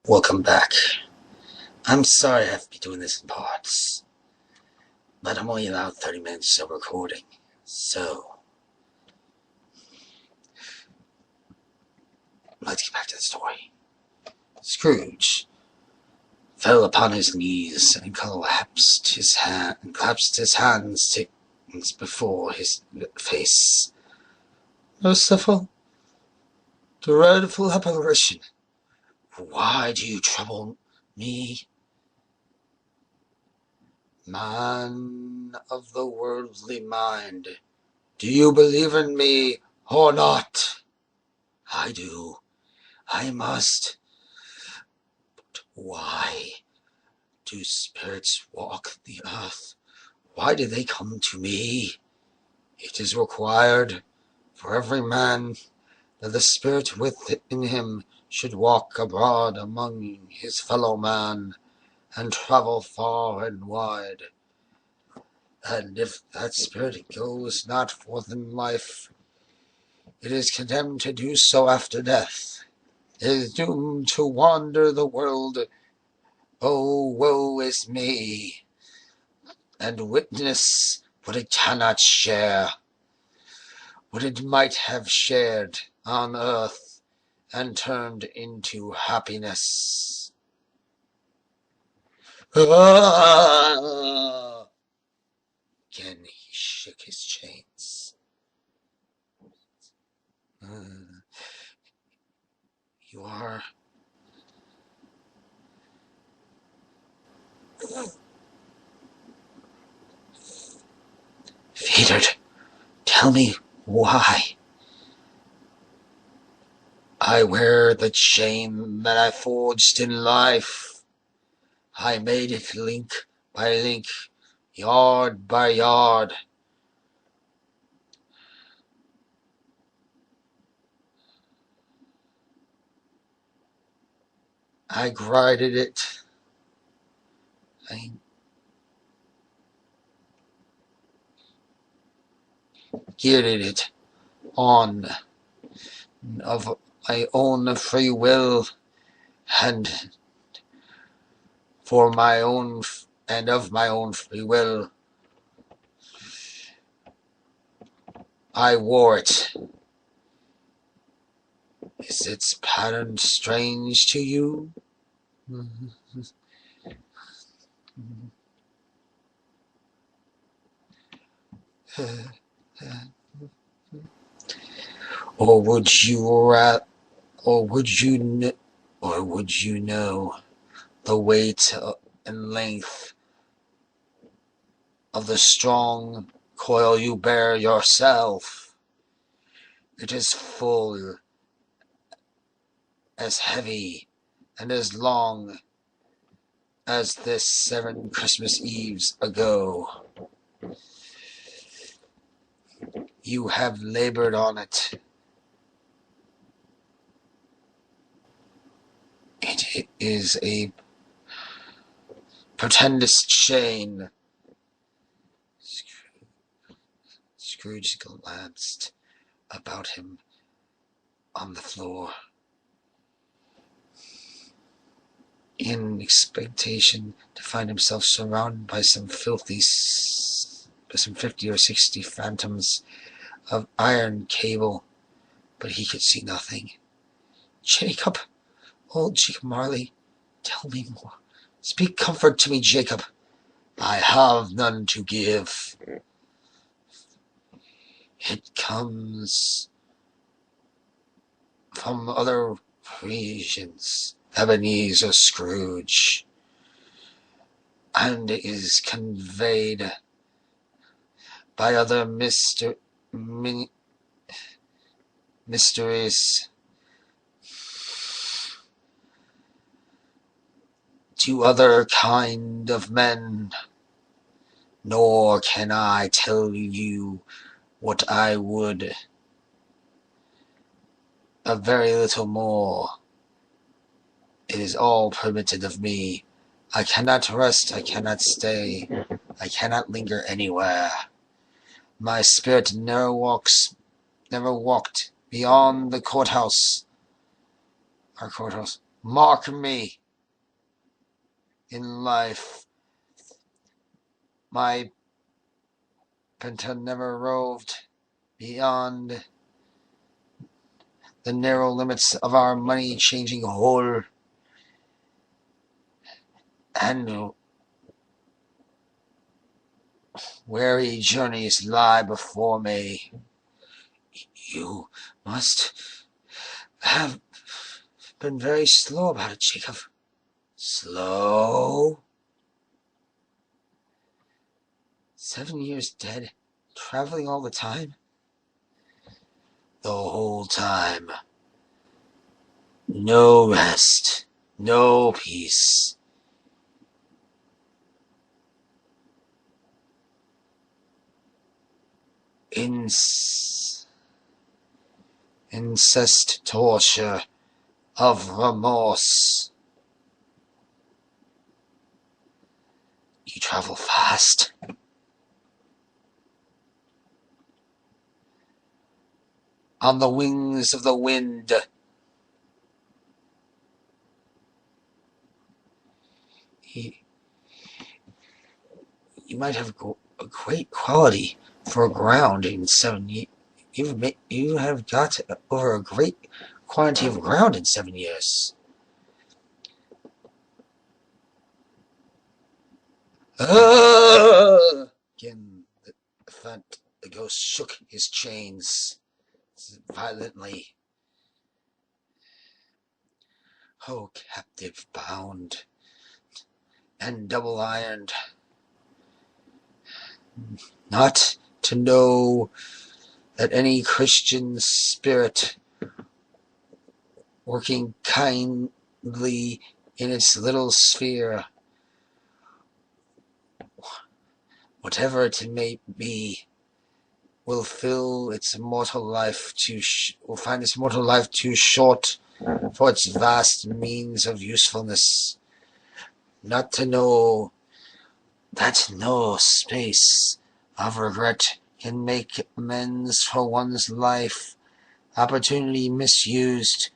Welcome back. I'm sorry I have to be doing this in parts, but I'm only allowed 30 minutes of recording, so let's get back to the story. Scrooge fell upon his knees and clasped his hands before his face. Merciful, dreadful apparition, why do you trouble me? Man of the worldly mind, do you believe in me or not? I do. I must. But why do spirits walk the earth? Why do they come to me? It is required for every man that the spirit within him should walk abroad among his fellow man and travel far and wide. And if that spirit goes not forth in life, it is condemned to do so after death. It is doomed to wander the world Oh, woe is me, and witness what it cannot share, what it might have shared on earth and turned into happiness. Ah! Again he shook his chains. You are... Federed, tell me why. I wear the chain that I forged in life. I made it link by link, yard by yard. I grinded it. I geared it on of my own free will, and for my own and of my own free will, I wore it. Is its pattern strange to you? Or would you know the weight and length of the strong coil you bear yourself? It is full, as heavy, and as long as this 7 Christmas Eves ago. You have labored on it. It is a pretentious chain. Scrooge glanced about him on the floor in expectation to find himself surrounded by some 50 or 60 phantoms of iron cable, but he could see nothing. Jacob, old Jacob Marley, tell me more. Speak comfort to me, Jacob. I have none to give. It comes from other regions, Ebenezer Scrooge, and is conveyed by other mysteries to other kind of men, nor can I tell you what I would. A very little more. It is all permitted of me. I cannot rest, I cannot stay, I cannot linger anywhere. My spirit never walked beyond the courthouse. Our courthouse. Mark me. In life, my penta never roved beyond the narrow limits of our money-changing hole, and weary journeys lie before me. You must have been very slow about it, Jacob. Slow? 7 years dead, traveling all the time? The whole time. No rest, no peace. Incest torture of remorse. You travel fast. On the wings of the wind. You might have a great quality for ground in 7 years. You have got over a great quantity of ground in 7 years. Again, the ghost shook his chains violently. Oh, captive bound and double ironed, not to know that any Christian spirit working kindly in its little sphere, whatever it may be, will find its mortal life too short for its vast means of usefulness. Not to know that no space of regret can make amends for one's life, opportunity misused.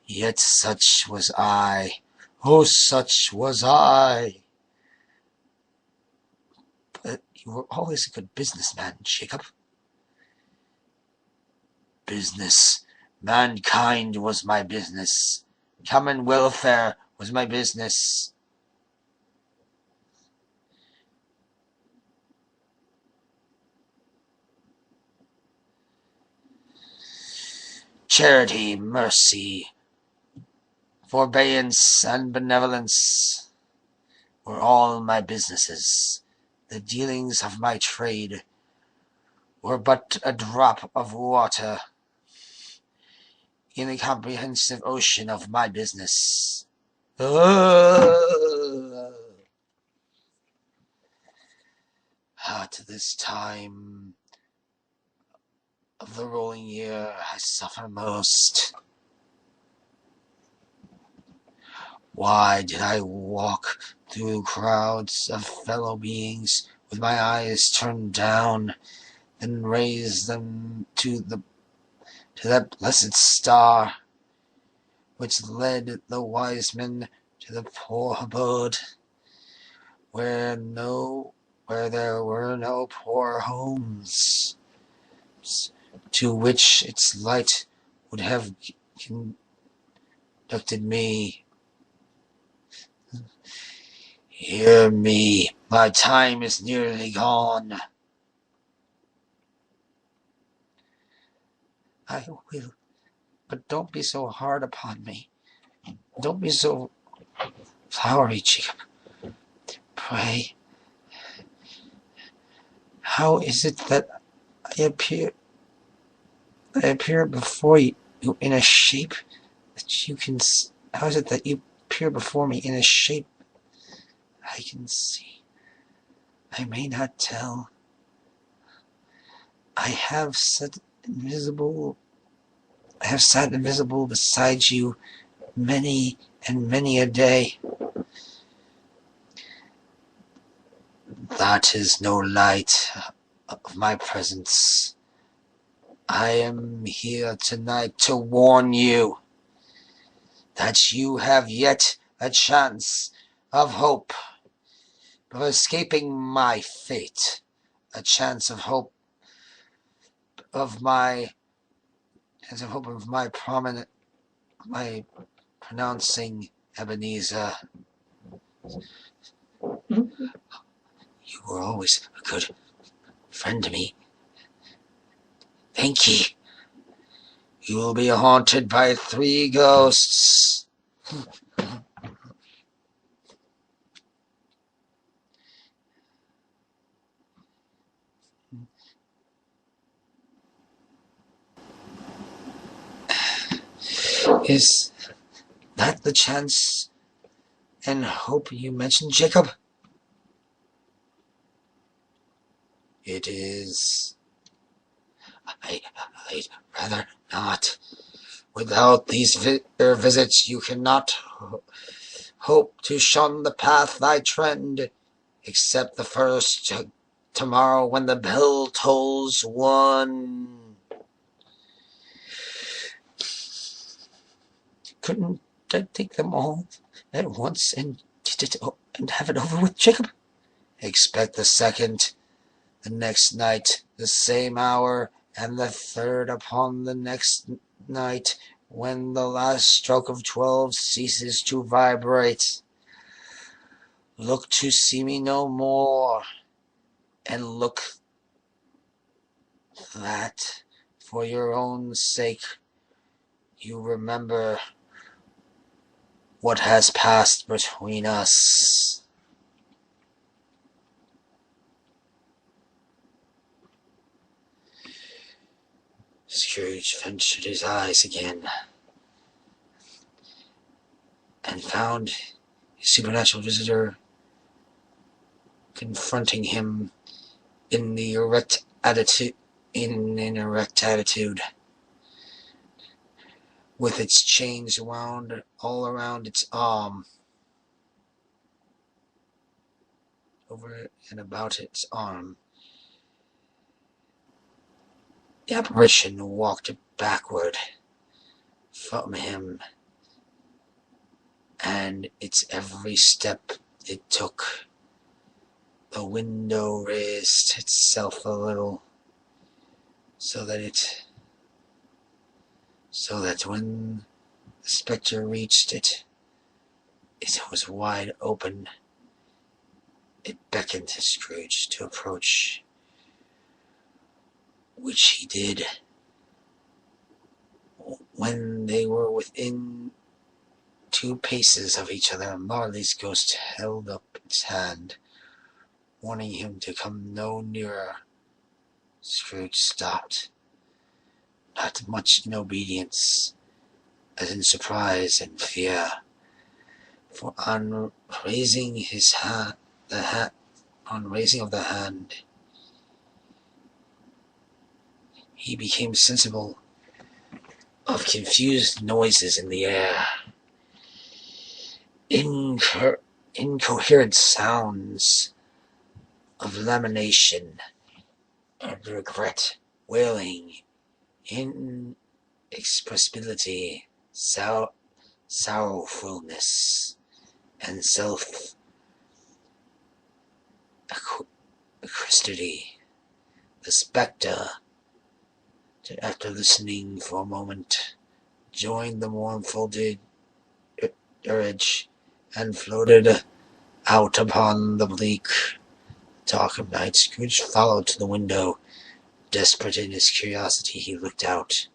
Yet such was I. Oh, such was I. But you were always a good businessman, Jacob. Business. Mankind was my business. Common welfare was my business. Charity, mercy, forbearance, and benevolence were all my businesses. The dealings of my trade were but a drop of water in the comprehensive ocean of my business. At this time of the rolling year, I suffer most. Why did I walk through crowds of fellow beings with my eyes turned down, and raise them to that blessed star which led the wise men to the poor abode, where there were no poor homes, to which its light would have conducted me. Hear me, my time is nearly gone. I will, but don't be so hard upon me. Don't be so flowery, Jacob. Pray, how is it that I appear before you in a shape that you can? How is it that you appear before me in a shape I can see? I may not tell. I have sat invisible beside you many and many a day. That is no light of my presence. I am here tonight to warn you that you have yet a chance of hope of escaping my fate, a chance of hope of my pronouncing Ebenezer. You were always a good friend to me. Thank ye. You will be haunted by 3 ghosts. Is that the chance and hope you mentioned, Jacob? It is. I'd rather not. Without these visits, you cannot hope to shun the path I trend, except the first tomorrow when the bell tolls 1. Couldn't I take them all at once and get it and have it over with, Jacob. Expect the second, the next night, the same hour, and the third upon the next night, when the last stroke of 12 ceases to vibrate. Look to see me no more, and look that, for your own sake, you remember what has passed between us. Scrooge ventured his eyes again, and found his supernatural visitor confronting him in an erect attitude, with its chains wound all around its arm, over and about its arm. The apparition walked backward from him, and its every step it took, the window raised itself a little, so that when the spectre reached it, it was wide open. It beckoned to Scrooge to approach, which he did. When they were within 2 paces of each other, Marley's ghost held up its hand, warning him to come no nearer. Scrooge stopped, not much in obedience, as in surprise and fear, for on raising of the hand, he became sensible of confused noises in the air, incoherent sounds of lamentation and regret, wailing, inexpressibility, sorrowfulness, and self-acquisitivity. The spectre, after listening for a moment, joined the mournful dirge and floated out upon the bleak dark of night. Scrooge followed to the window. Desperate in his curiosity, he looked out.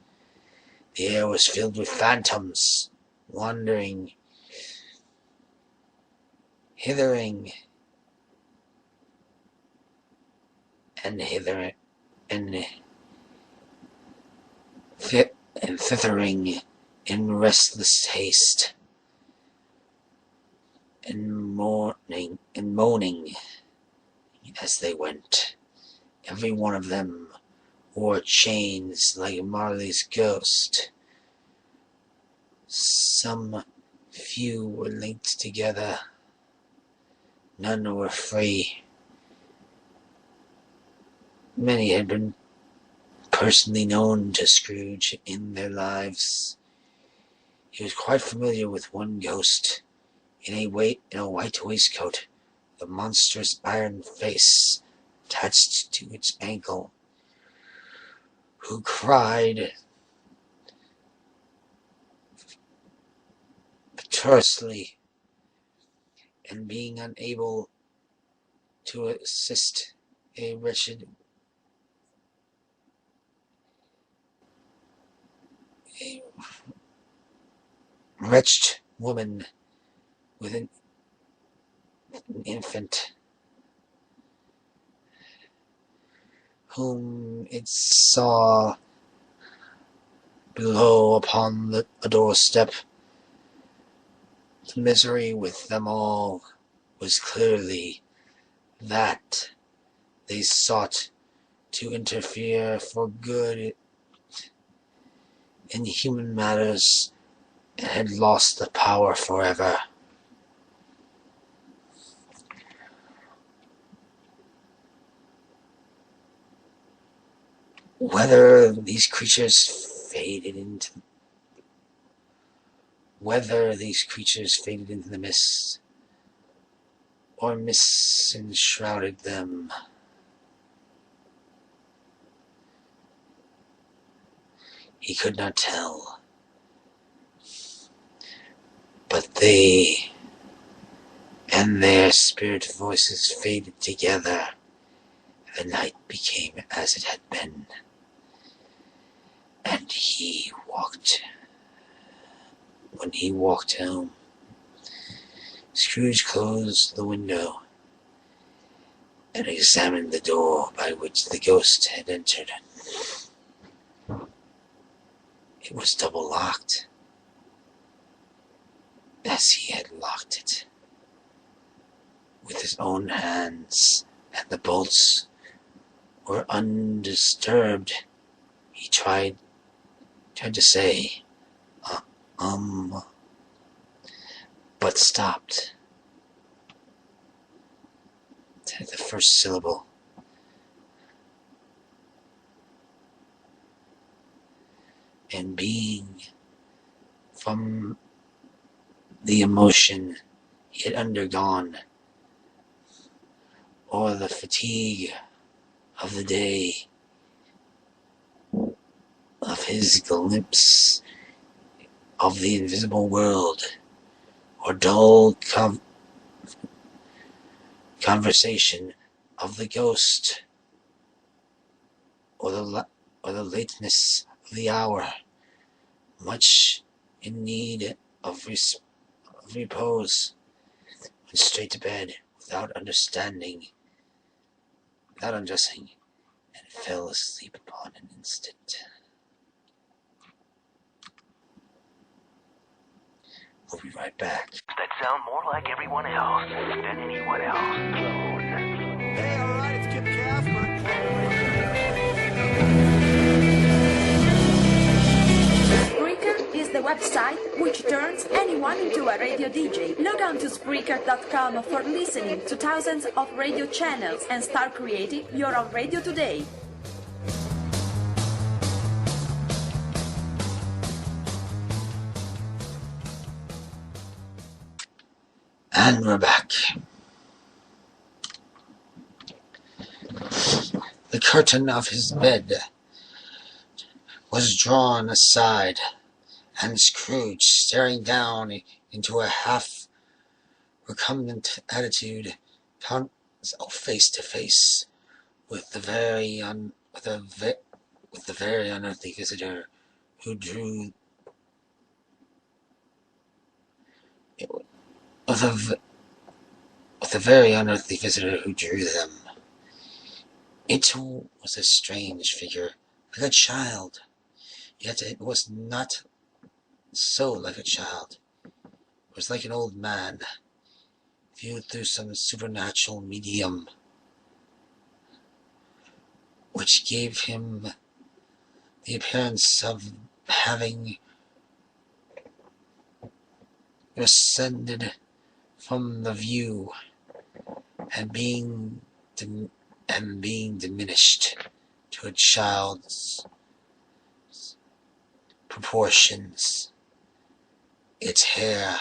The air was filled with phantoms, wandering hithering and thithering in restless haste, and moaning as they went. Every one of them wore chains like Marley's ghost. Some few were linked together. None were free. Many had been personally known to Scrooge in their lives. He was quite familiar with one ghost in a white waistcoat, the monstrous iron face attached to its ankle, who cried piteously, and being unable to assist a wretched woman with an infant, whom it saw below upon a doorstep. The misery with them all was clearly that they sought to interfere for good in human matters and had lost the power forever. Whether these creatures faded into the mist, or mists enshrouded them. He could not tell. But they and their spirit voices faded together. The night became as it had been. And when he walked home, Scrooge closed the window and examined the door by which the ghost had entered. It was double locked, as he had locked it with his own hands, and the bolts were undisturbed. He tried to say, but stopped at the first syllable. And being from the emotion he had undergone, or the fatigue of the day, of his glimpse of the invisible world, or dull conversation of the ghost, or the lateness of the hour, much in need of repose, went straight to bed without undressing, and fell asleep upon an instant. We'll be right back.
That sound more like everyone else than anyone else. Hey, alright, it's Kip Casper.
Spreaker is the website which turns anyone into a radio DJ. Log on to Spreaker.com for listening to thousands of radio channels and start creating your own radio today.
And we're back. The curtain of his bed was drawn aside, and Scrooge, staring down into a half-recumbent attitude, found himself face to face with the very unearthly visitor who drew them. It was a strange figure, like a child, yet it was not so like a child. It was like an old man, viewed through some supernatural medium, which gave him the appearance of having ascended from the view and being diminished to a child's proportions. Its hair,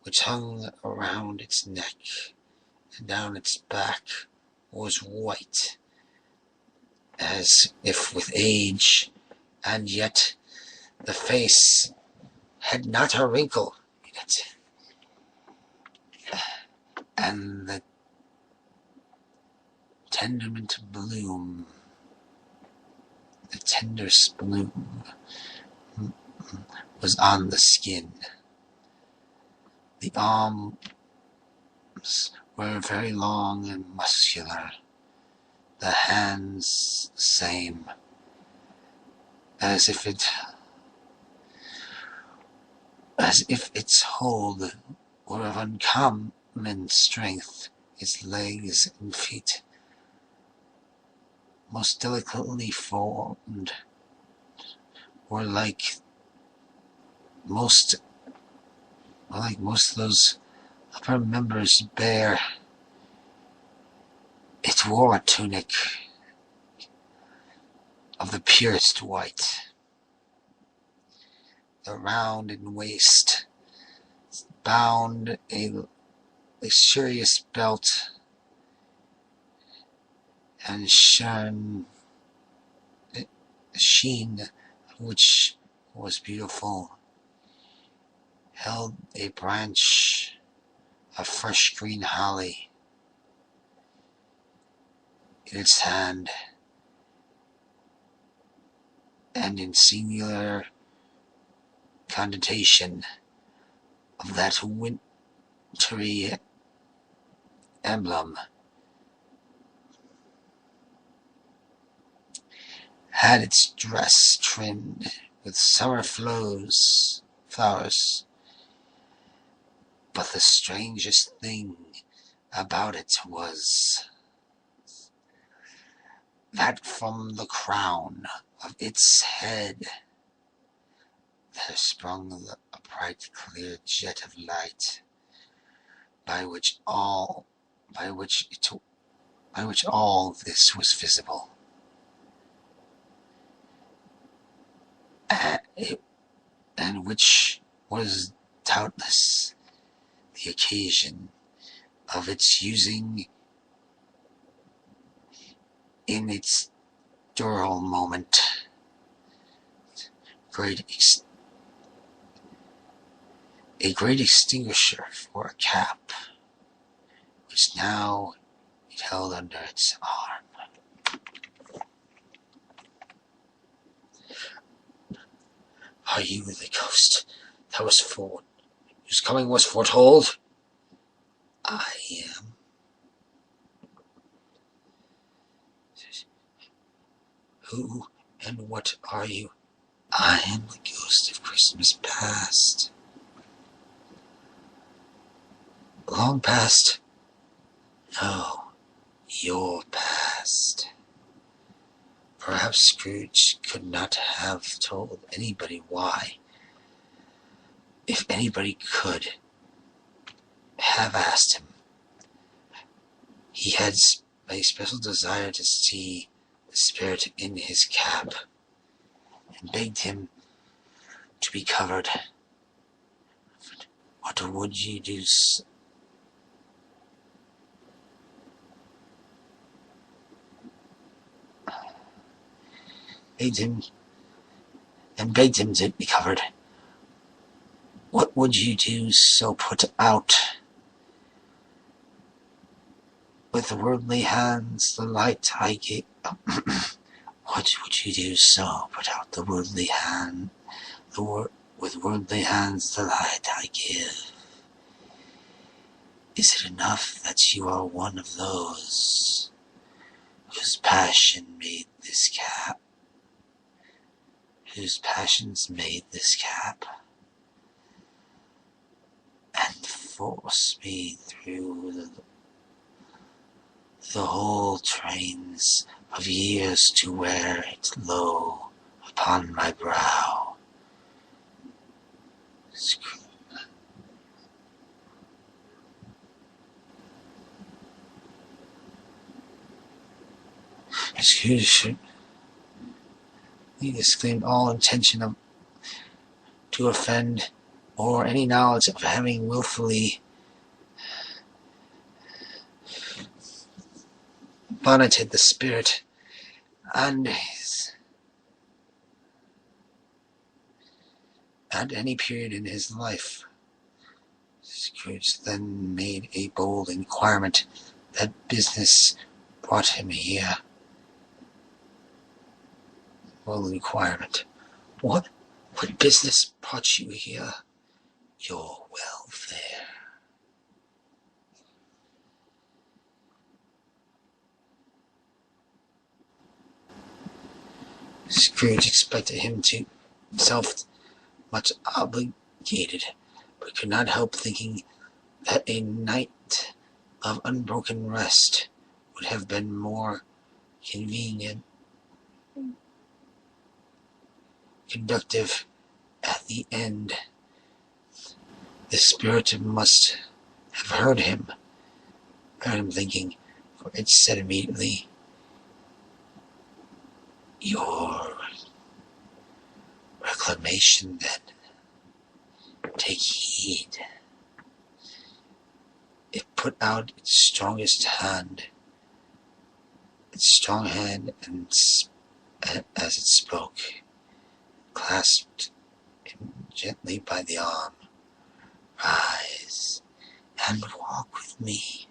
which hung around its neck and down its back, was white, as if with age, and yet the face had not a wrinkle in it, and the tenderest bloom was on the skin. The arms were very long and muscular, the hands the same, as if its hold were of uncommon strength. Its legs and feet, most delicately formed, were like most of those upper members bare. It wore a tunic of the purest white. The round and waist bound a luxurious belt and sheen, which was beautiful, held a branch of fresh green holly in its hand, and in singular connotation of that wintry emblem, had its dress trimmed with summer flowers. But the strangest thing about it was that from the crown of its head there sprung a bright clear jet of light, by which all this was visible, and which was doubtless the occasion of its using in its dural moment a great extinguisher for a cap, which now it held under its arm. Are you the ghost whose coming was foretold? I am. Who and what are you? I am the ghost of Christmas past. Long past? No, your past. Perhaps Scrooge could not have told anybody why. If anybody could have asked him, he had a special desire to see the spirit in his cap, and begged him to be covered. What would you do? Begged him to be covered. What would you do so put out? With worldly hands the light I gave. What would you do so put out the worldly hand? With worldly hands the light I give. Is it enough that you are one of those whose passion made this cap? Whose passions made this cap, and force me through the whole trains of years to wear it low upon my brow. Scrooge, he disclaimed all intention to offend, or any knowledge of having willfully bonneted the spirit, and at any period in his life. Scrooge then made a bold inquirement. That business brought him here. Bold inquirement. What business brought you here? Your welfare. Scrooge expected himself much obligated, but could not help thinking that a night of unbroken rest would have been more conductive at the end. The spirit must have heard him thinking, for it said immediately, "Your reclamation, then. Take heed. it put out its strong hand, and as it spoke, clasped him gently by the arm. Rise and walk with me.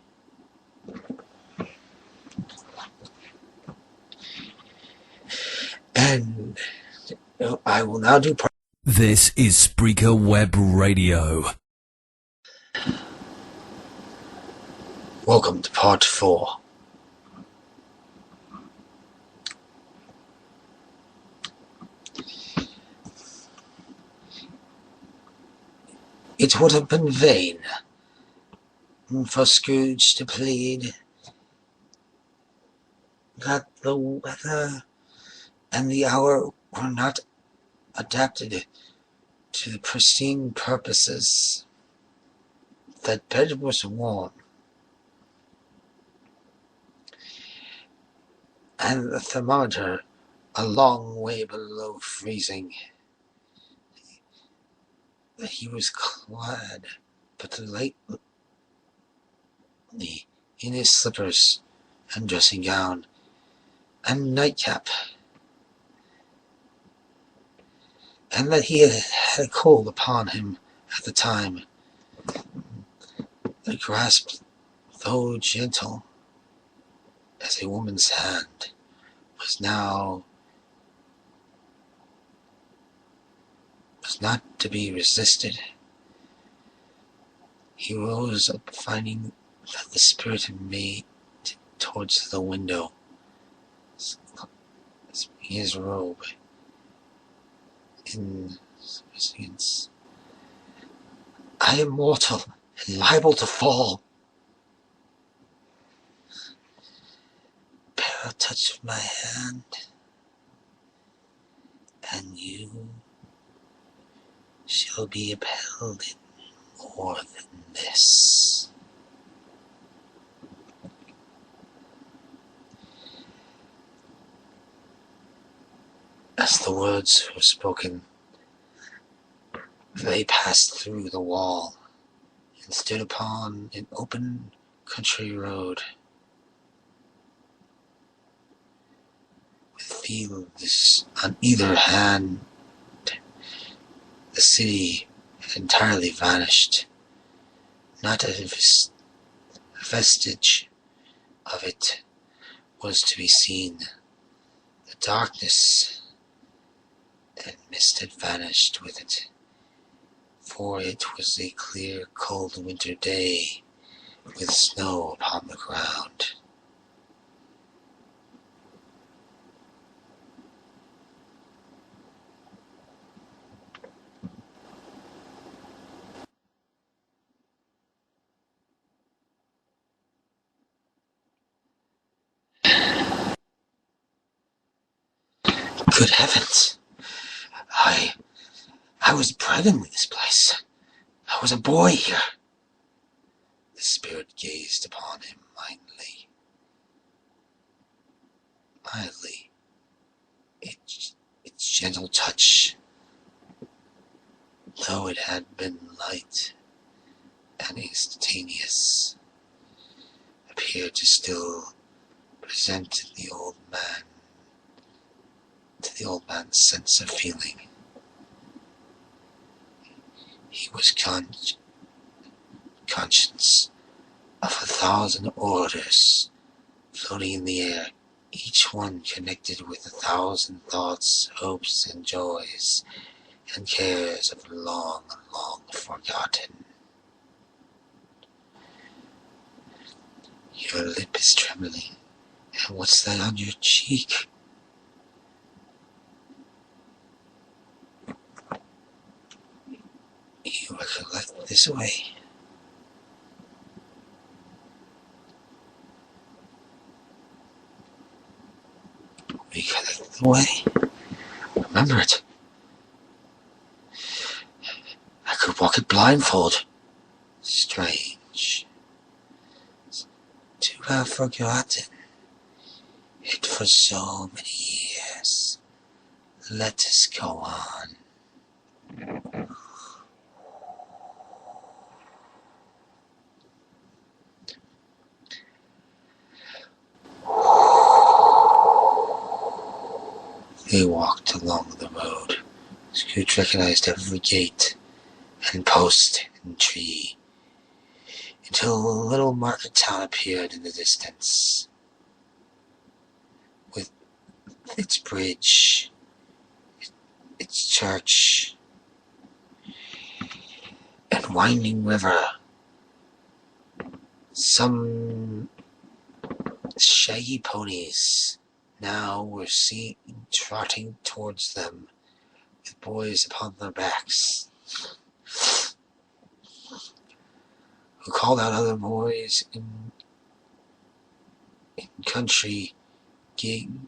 And I will now do part.
This is Spreaker Web Radio.
Welcome to part 4. It would have been vain for Scrooge to plead that the weather and the hour were not adapted to the pristine purposes. That bed was warm, and the thermometer a long way below freezing. That he was clad but lightly in his slippers and dressing gown and nightcap, and that he had a cold upon him at the time. The grasp, though gentle as a woman's hand, was not to be resisted. He rose up, finding that the spirit made towards the window, his robe in resistance. I am mortal and liable to fall. Bear a touch of my hand, and you shall be upheld in more than this. As the words were spoken, they passed through the wall and stood upon an open country road, with fields on either hand. The city had entirely vanished. Not a vestige of it was to be seen. The darkness and mist had vanished with it, for it was a clear, cold winter day with snow upon the ground. Good heavens! I was bred in this place. I was a boy here. The spirit gazed upon him mildly. Its gentle touch, though it had been light and instantaneous, appeared to still present to the old man's sense of feeling. He was conscious of 1,000 orders floating in the air, each one connected with 1,000 thoughts, hopes, and joys, and cares of long forgotten. Your lip is trembling, and what's that on your cheek? You recollect this way. Recollect the way. Remember it. I could walk it blindfold. Strange. To have forgotten it for so many years. Let us go on. They walked along the road. Scrooge recognized every gate and post and tree, until a little market town appeared in the distance, with its bridge, its church, and winding river. Some shaggy ponies now were seen trotting towards them, with boys upon their backs, who called out other boys in country gigs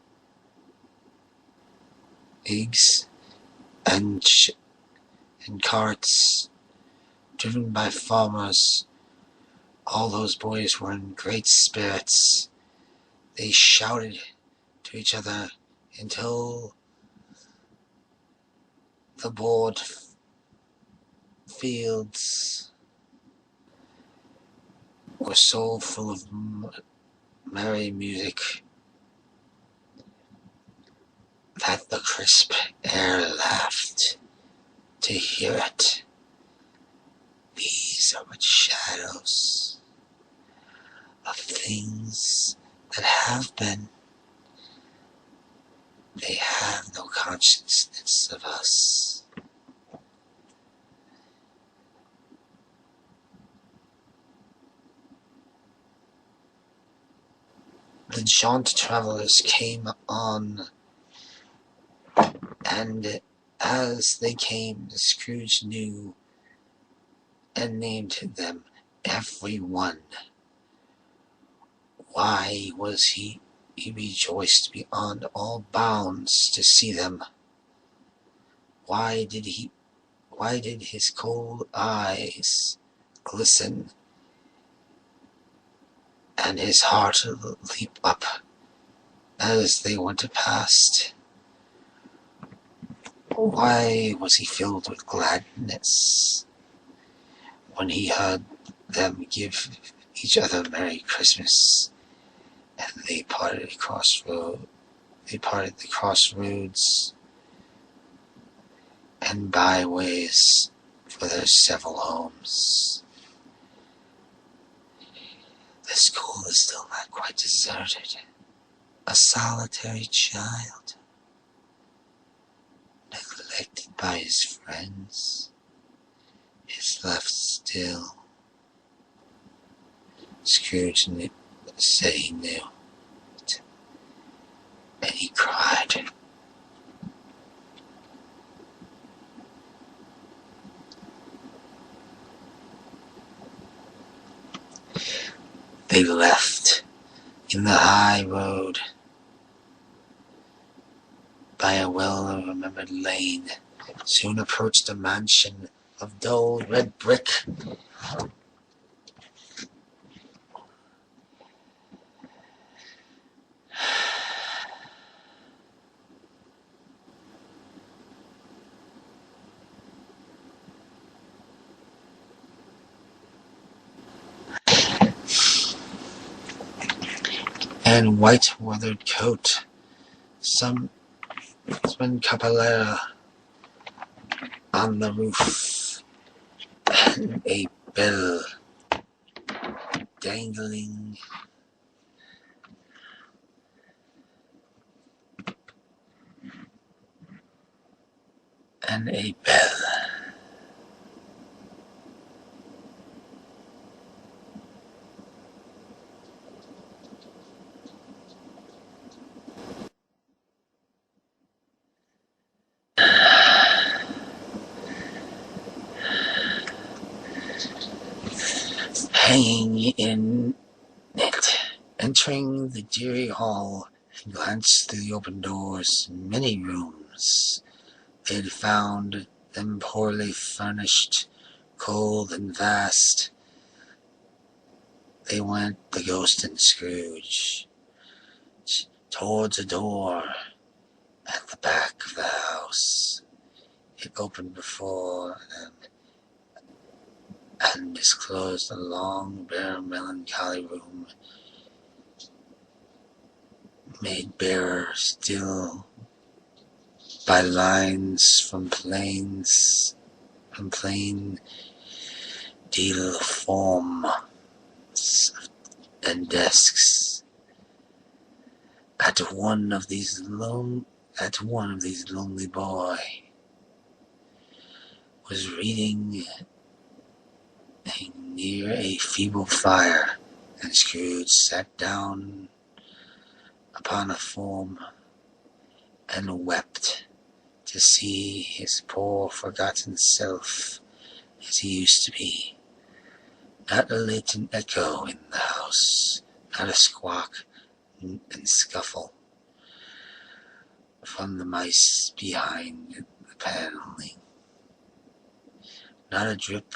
and carts driven by farmers. All those boys were in great spirits. They shouted to each other until the broad fields were so full of merry music that the crisp air laughed to hear it. These are but shadows of things that have been. They have no consciousness of us. The jaunt travelers came on, and as they came, Scrooge knew and named them every one. Why was he rejoiced beyond all bounds to see them? Why did his cold eyes glisten and his heart leap up as they went past? Why was he filled with gladness when he heard them give each other Merry Christmas, and they parted the crossroads and byways for their several homes? The school is still not quite deserted. A solitary child, neglected by his friends, is left still. Scrooge said he knew it, and he cried. They left in the high road by a well-remembered lane, soon approached a mansion of dull red brick. And white weathered coat, some capoeira on the roof, and a bell dangling and a bell. Hanging in it. Entering the dreary hall, he glanced through the open doors. Many rooms. They had found them poorly furnished, cold and vast. They went, the ghost and Scrooge, towards a door at the back of the house. It opened before them and disclosed a long, bare, melancholy room, made barer still by lines from plain deal forms and desks. At one of these lonely boy was reading near a feeble fire, and Scrooge sat down upon a form and wept to see his poor forgotten self as he used to be. Not a latent echo in the house, not a squawk and scuffle from the mice behind the paneling, not a drip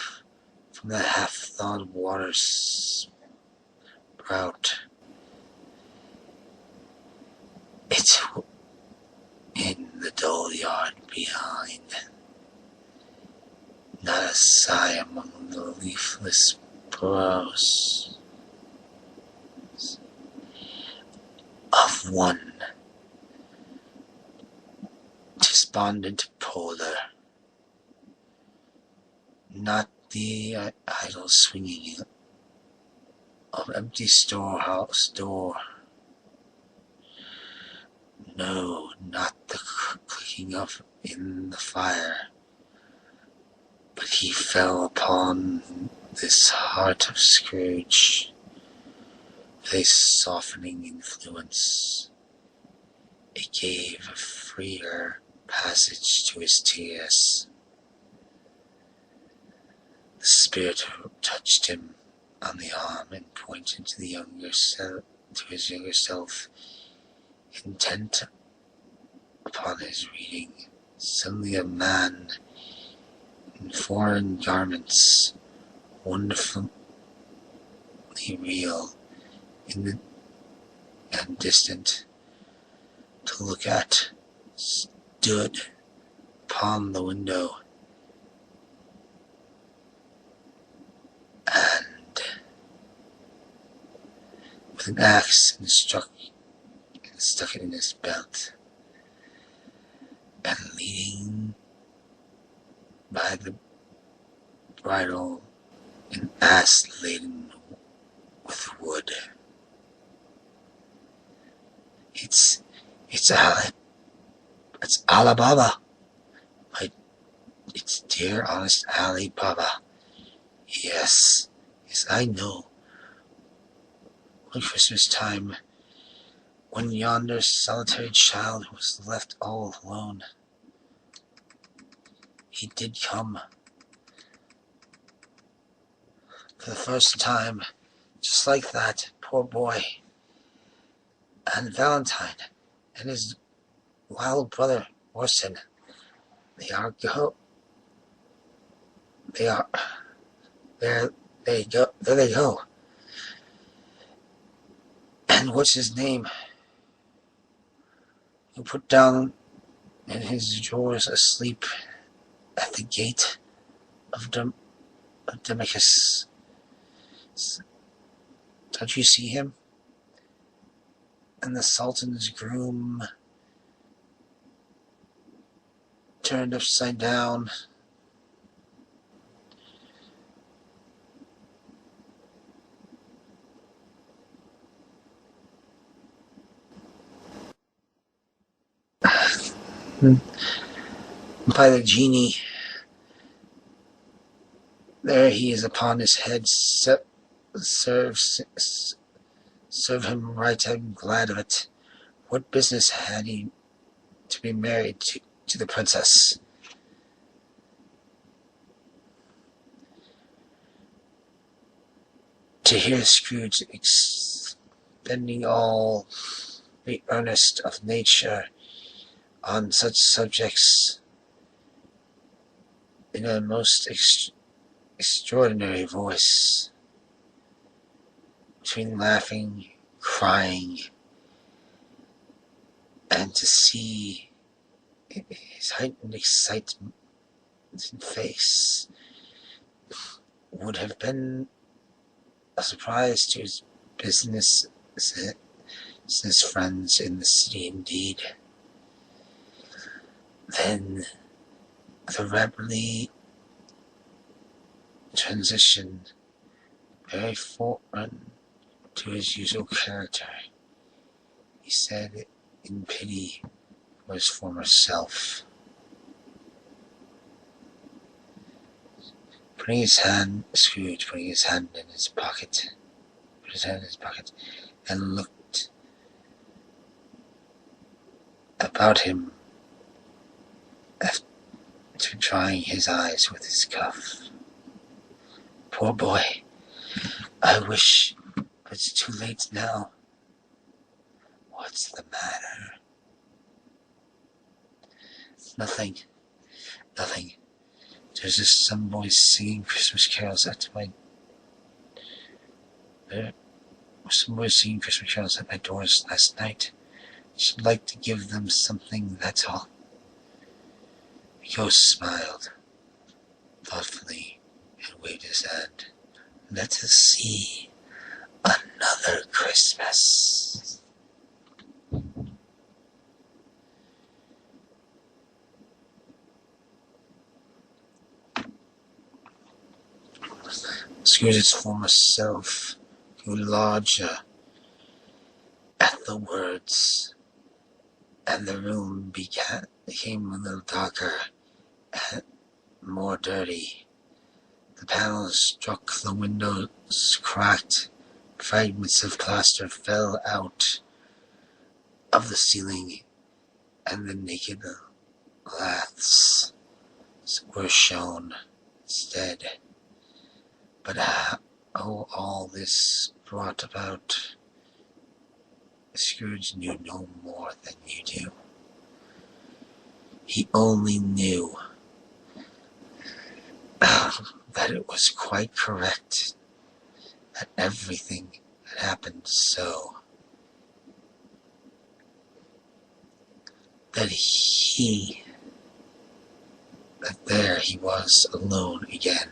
from the half-thawed water spout. It in the dull yard behind, not a sigh among the leafless boughs of one despondent polar, not the idle swinging of empty storehouse door. No, not the clicking of in the fire, but he fell upon this heart of Scrooge with a softening influence. It gave a freer passage to his tears. The spirit touched him on the arm and pointed to his younger self, intent upon his reading. Suddenly a man in foreign garments, wonderfully real and distant to look at, stood upon the window and with an axe stuck it in his belt, and leading by the bridle an ass laden with wood. It's Ali Baba. It's dear honest Ali Baba. Yes, I know. One Christmas time, when yonder solitary child was left all alone, he did come. For the first time, just like that, poor boy. And Valentine and his wild brother Orson, there they go. And what's his name? Who put down in his drawers asleep at the gate of Damascus. Don't you see him? And the Sultan's groom turned upside down. By the genie, there he is upon his head. Serve him right, I'm glad of it. What business had he to be married to the princess? To hear Scrooge expending all the earnest of nature on such subjects in a most extraordinary voice, between laughing, crying, and to see his heightened excitement face would have been a surprise to his business friends in the city indeed. Then the rapidly transitioned very foreign to his usual character. He said in pity for his former self, Scrooge putting his hand in his pocket, and looked about him after drying his eyes with his cuff. Poor boy, I wish, but it's too late now. What's the matter? Nothing. There's just some boys singing Christmas carols at my doors last night. Should like to give them something, that's all. The ghost smiled thoughtfully and waved his hand. Let us see another Christmas. Scrooge's former self grew larger at the words, and the room became a little darker and more dirty. The panels struck the windows, cracked. Fragments of plaster fell out of the ceiling, and the naked laths were shown instead. But how all this brought about, Scrooge knew no more than you do. He only knew that it was quite correct, that everything had happened so. That there he was alone again,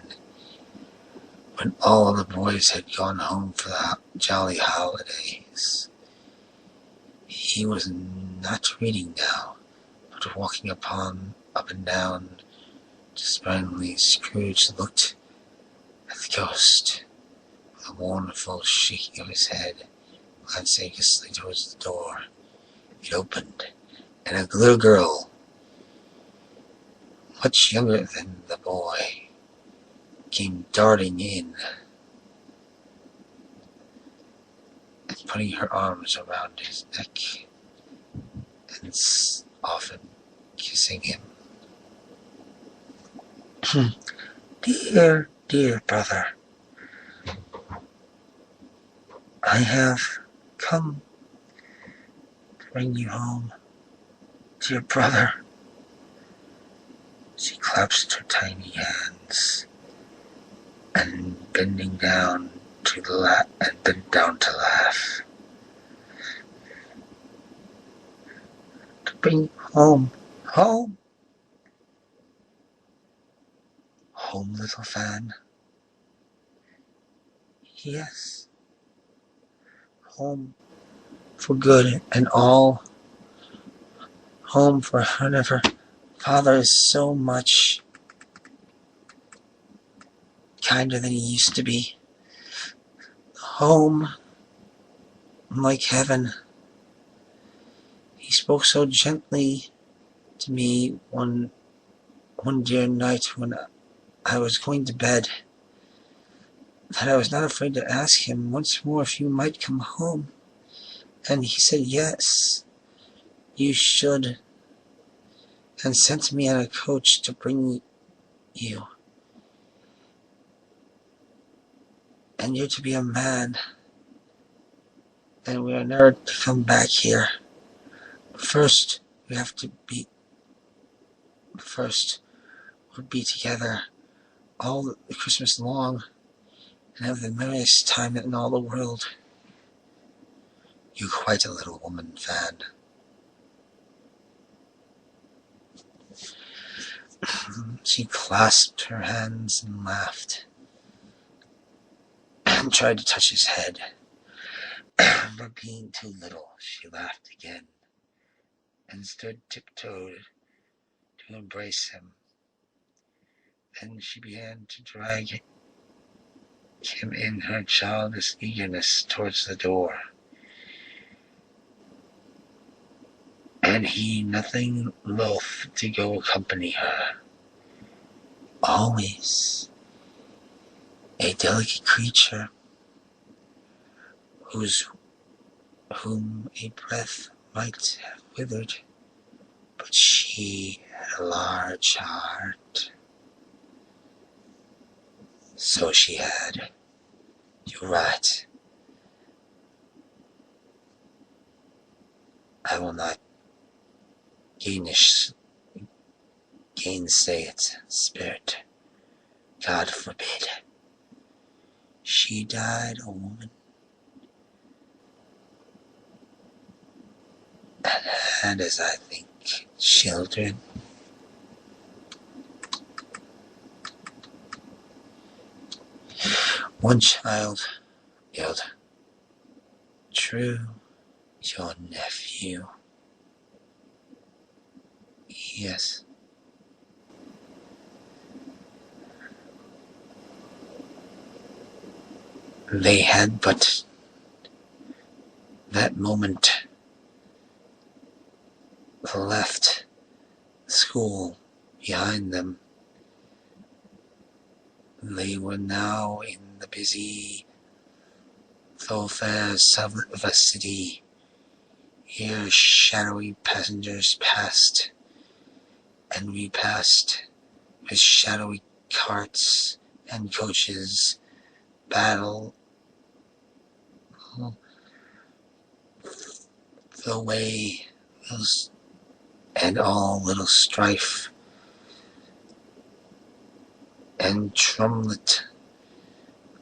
when all the boys had gone home for the jolly holidays. He was not reading now, but walking up and down despairingly. Scrooge looked at the ghost with a mournful shaking of his head, glanced anxiously towards the door. It opened, and a little girl, much younger than the boy, came darting in and putting her arms around his neck and often kissing him. Dear brother, I have come to bring you home. Dear brother. She clasped her tiny hands and bent down to laugh. To bring you home. Home, little Fan. Yes. Home for good and all. Home for whenever Father is so much kinder than he used to be. Home, like heaven. He spoke so gently to me one dear night when I was going to bed, that I was not afraid to ask him once more if you might come home. And he said, yes, you should, and sent me on a coach to bring you. And you're to be a man, and we are never to come back here. First, we'll be together all the Christmas long and have the merriest time in all the world. You're quite a little woman, Fan. She clasped her hands and laughed, and tried to touch his head. But being too little, she laughed again, and stood tiptoed to embrace him. Then she began to drag him in her childish eagerness towards the door. And he, nothing loath to go accompany her. Always a delicate creature whom a breath might have withered, but she had a large heart. So she had. You're right. I will not gainsay it, Spirit. God forbid. She died a woman, and had, as I think, children. One child, Hilda. True, your nephew. Yes. They had but that moment left school behind them. They were now in the busy thoroughfares of a city. Here shadowy passengers passed and repassed, with shadowy carts and coaches battle the way, and all little strife and tumult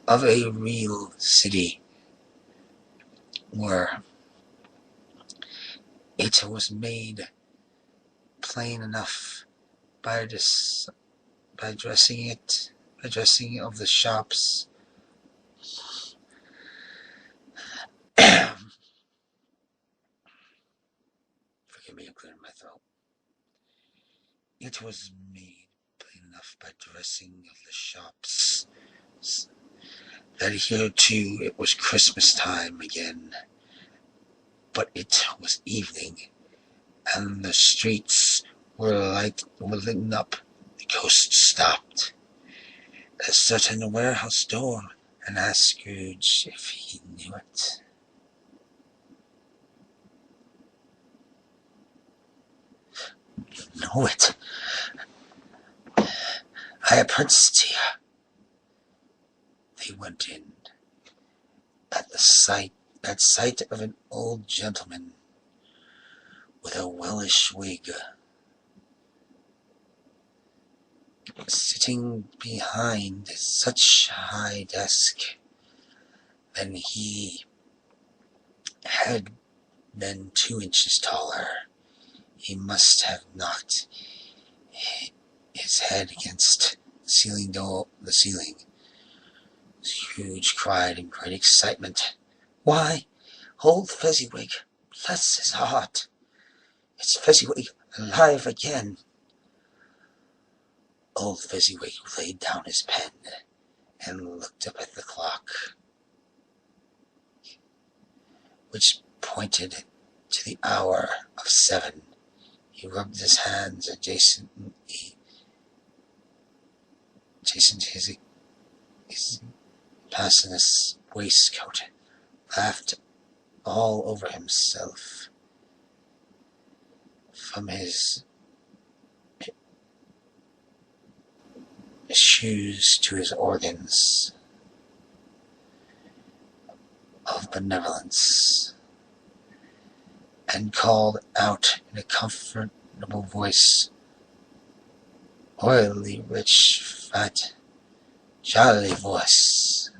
of a real city, where it was made plain enough by dressing of the shops. Forgive me, I'm clearing my throat. It was made plain enough by dressing of the shops that here too it was Christmas time again, but it was evening, and the streets were lit up. The coast stopped at a certain warehouse door and asked Scrooge if he knew it. Know it? I apprenticed here. They went in at sight of an old gentleman with a Welsh wig, sitting behind such a high desk. Then he had been 2 inches taller. He must have knocked his head against the ceiling. Scrooge cried in great excitement, "Why, old Fezziwig, bless his heart! It's Fezziwig alive again!" Old Fezziwig laid down his pen and looked up at the clock, which pointed to the hour of 7. He rubbed his hands adjacent his passionless waistcoat, laughed all over himself, from his shoes to his organs of benevolence, and called out in a comfortable voice, oily, rich, fat, jolly voice,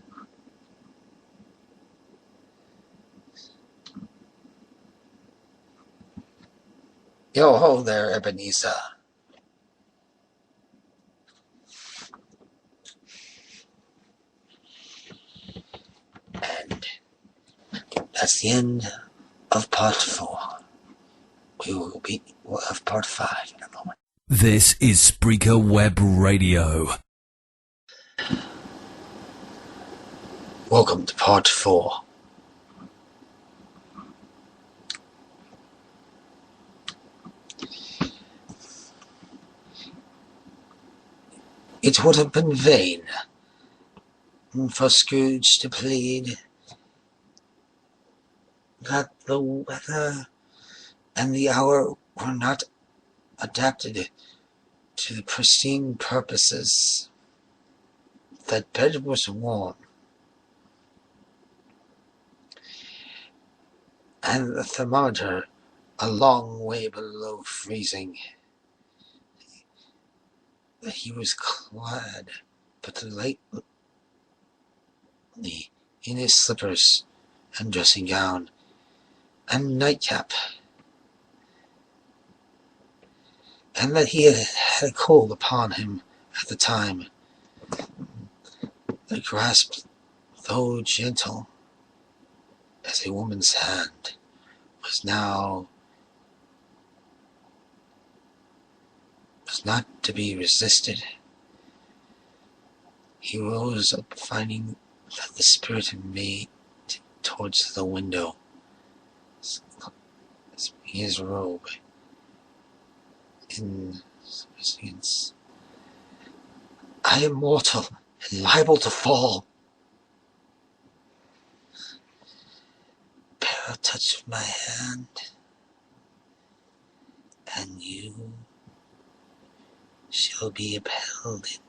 "Yo ho there, Ebenezer." And that's the end of part 4. We'll have part 5 in a moment.
This is Spreaker Web Radio.
Welcome to part 4. It would have been vain for Scrooge to plead that the weather and the hour were not adapted to the pristine purposes. That bed was warm, and the thermometer a long way below freezing. That he was clad but lightly in his slippers and dressing gown and nightcap, and that he had a cold upon him at the time. The grasp, though gentle as a woman's hand, was not to be resisted. He rose up, finding that the spirit made towards the window, his robe in resistance. I am mortal and liable to fall. Bear a touch of my hand, and you shall be upheld in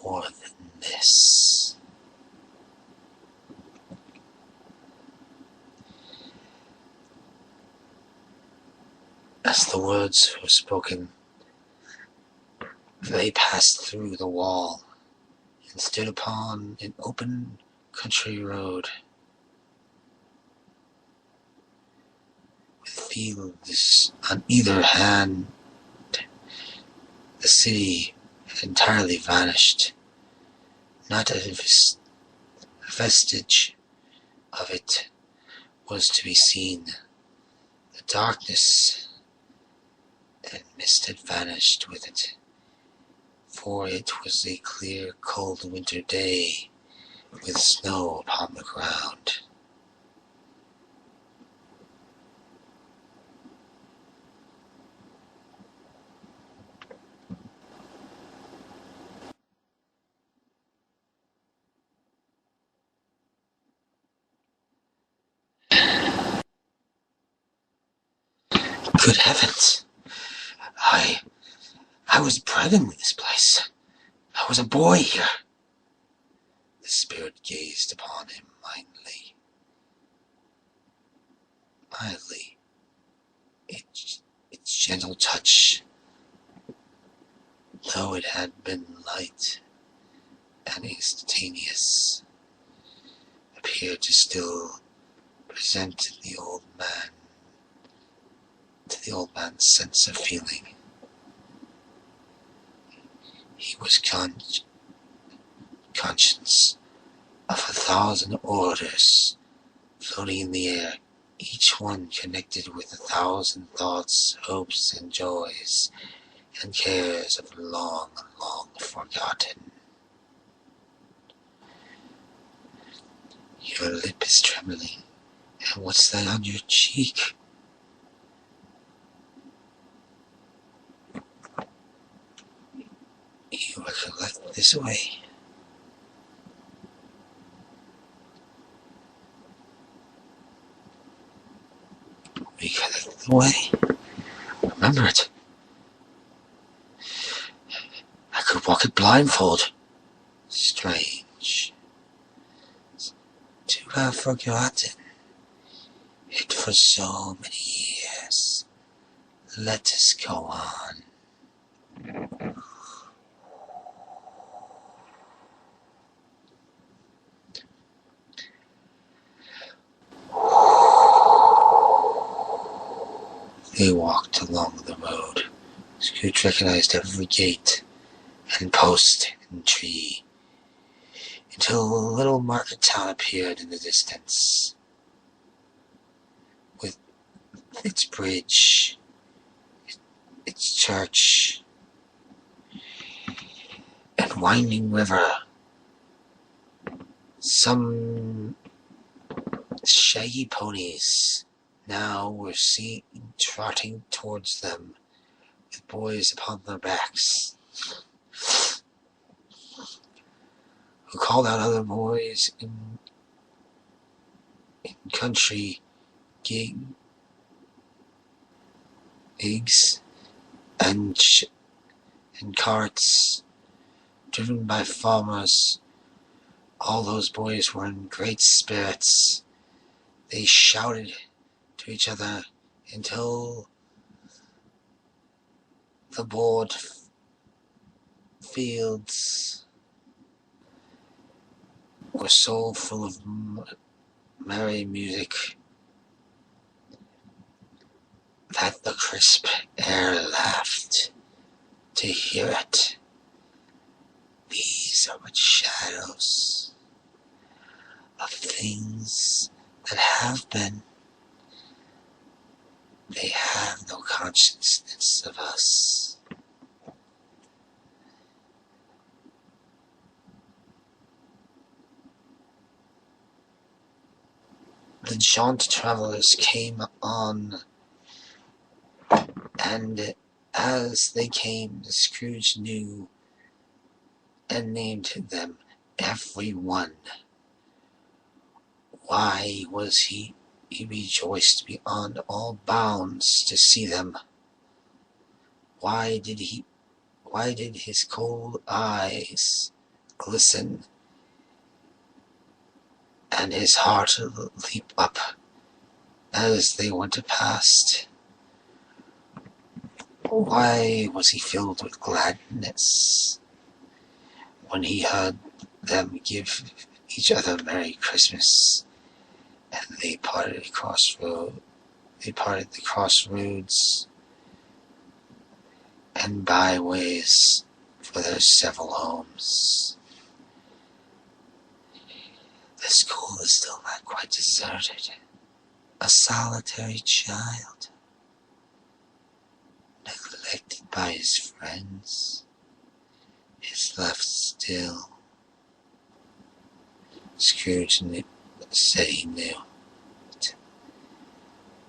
more than this. As the words were spoken, they passed through the wall and stood upon an open country road, with fields on either hand. The city had entirely vanished. Not a vestige of it was to be seen. The darkness and mist had vanished with it, for it was a clear, cold winter day with snow upon the ground. Good heavens! I was bred in this place. I was a boy here. The spirit gazed upon him mildly. Its gentle touch, though it had been light and instantaneous, appeared to still present to the old man's sense of feeling. He was conscious of 1,000 orders floating in the air, each one connected with 1,000 thoughts, hopes, and joys, and cares of the long, long forgotten. Your lip is trembling, and what's that on your cheek? You recollect this way. Recollect the way. Remember it. I could walk it blindfold. Strange. To have forgotten it for so many years. Let us go on. They walked along the road. Scrooge recognized every gate and post and tree, until a little market town appeared in the distance, with its bridge, its church, and winding river. Some shaggy ponies now were seen trotting towards them with boys upon their backs, who called out other boys in country gigs and carts driven by farmers. All those boys were in great spirits. They shouted to each other until the broad fields were so full of merry music that the crisp air laughed to hear it. These are but shadows of things that have been. They have no consciousness of us. The jaunt travelers came on, and as they came, Scrooge knew and named them every one. Why was he rejoiced beyond all bounds to see them? Why did his cold eyes glisten and his heart leap up as they went past? Why was he filled with gladness when he heard them give each other Merry Christmas, and they parted the crossroads and byways for their several homes? The school is still not quite deserted. A solitary child, neglected by his friends, is left still. Scrooge said he knew it,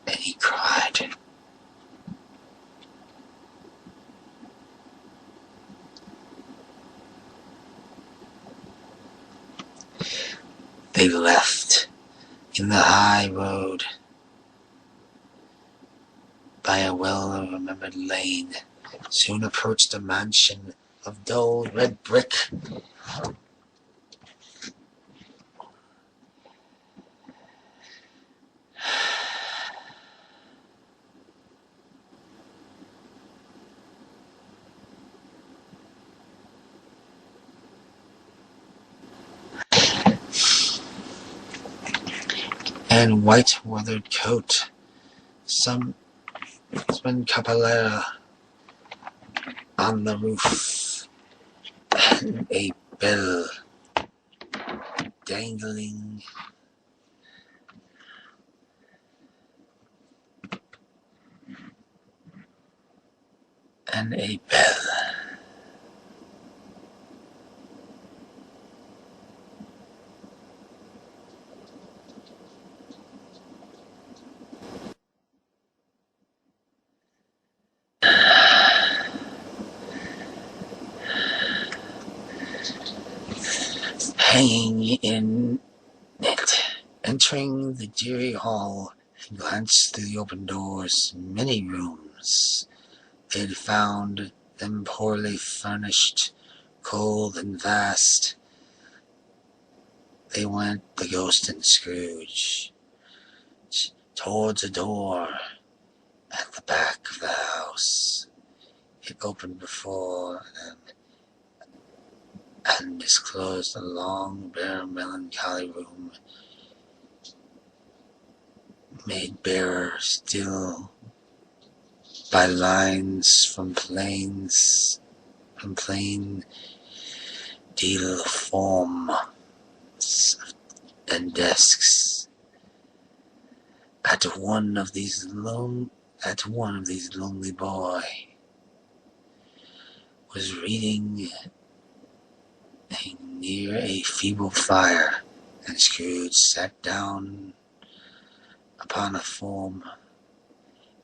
and he cried. They left in the high road by a well-remembered lane, soon approached a mansion of dull red brick. And white weathered coat, some capoeira on the roof, and a bell dangling and a bell. Hanging in it. Entering the dreary hall, he glanced through the open doors. Many rooms. They had found them poorly furnished, cold and vast. They went, the ghost and Scrooge, towards a door at the back of the house. It opened before them and disclosed a long, bare, melancholy room, made barer still by lines from plain deal forms and desks. At one of these lonely boy was reading near a feeble fire, and Scrooge sat down upon a form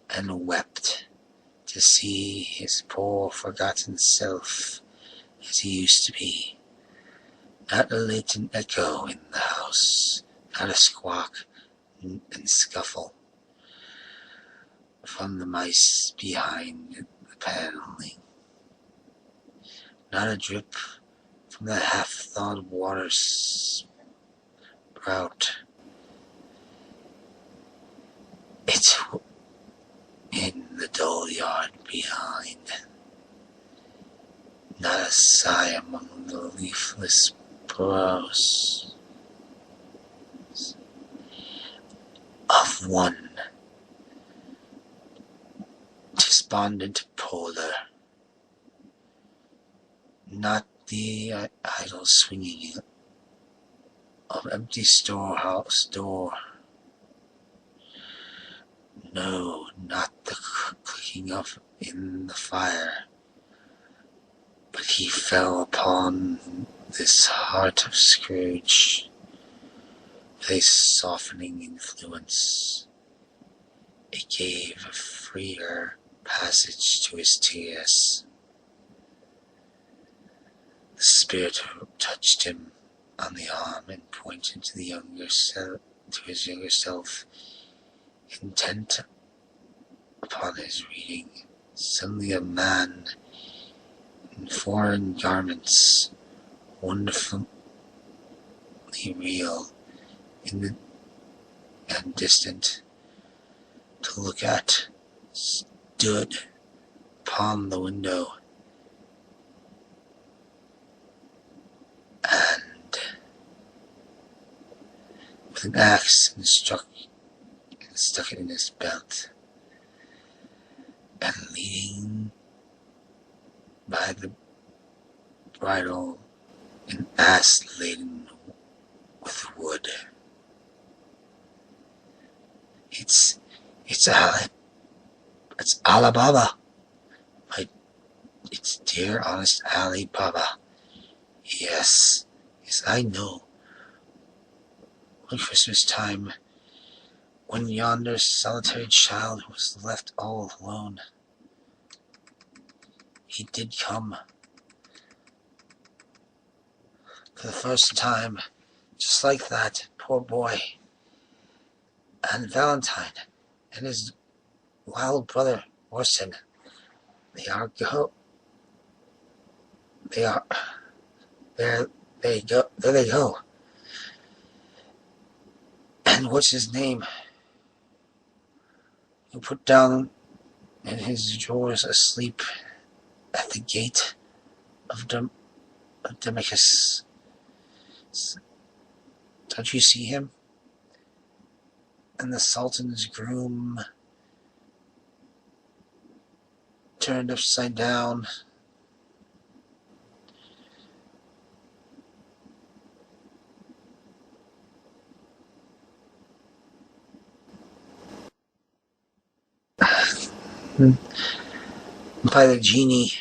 and wept to see his poor forgotten self as he used to be. Not a latent echo in the house, not a squawk and scuffle from the mice behind the paneling, not a drip from the half-thawed water spout. It in the dull yard behind, not a sigh among the leafless boughs of one despondent polar, not the idle swinging of empty storehouse door. No, not the clicking of in the fire, but he fell upon this heart of Scrooge with a softening influence. It gave a freer passage to his tears. The Spirit touched him on the arm and pointed to his younger self, intent upon his reading. Suddenly a man in foreign garments, wonderfully real and distant to look at, stood upon the window, and with an axe stuck it in his belt, and leading by the bridle an ass laden with wood. It's Ali Baba. It's dear honest Ali Baba. Yes, I know. One Christmas time, when yonder solitary child was left all alone, he did come. For the first time, just like that, poor boy. And Valentine and his wild brother Orson, there they go. And what's his name? Who put down in his drawers asleep at the gate of Damascus. Don't you see him? And the Sultan's groom turned upside down. By the genie.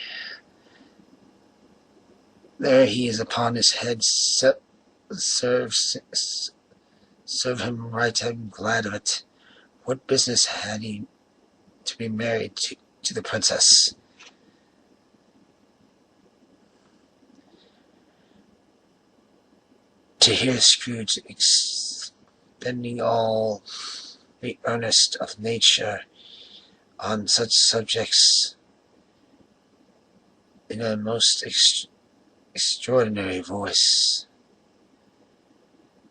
There he is upon his head. Serve him right, I'm glad of it. What business had he to be married to the princess? To hear Scrooge expending all the earnest of nature on such subjects in a most extraordinary voice,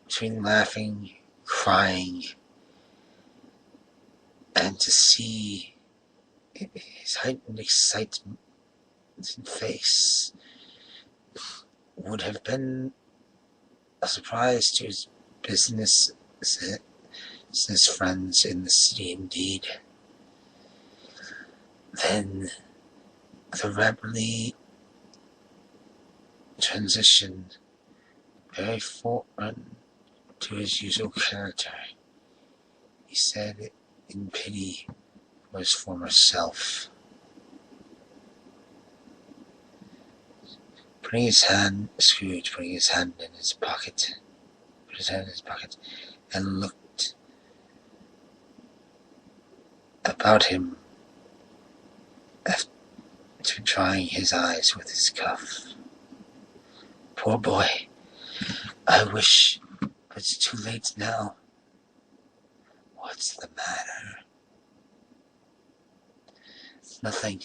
between laughing, crying, and to see his heightened excitement face would have been a surprise to his business friends in the city indeed. Then the rapidly transitioned, very foreign to his usual character, he said in pity for his former self, Scrooge putting his hand in his pocket, and looked about him after drying his eyes with his cuff. Poor boy, I wish, but it's too late now. What's the matter? Nothing.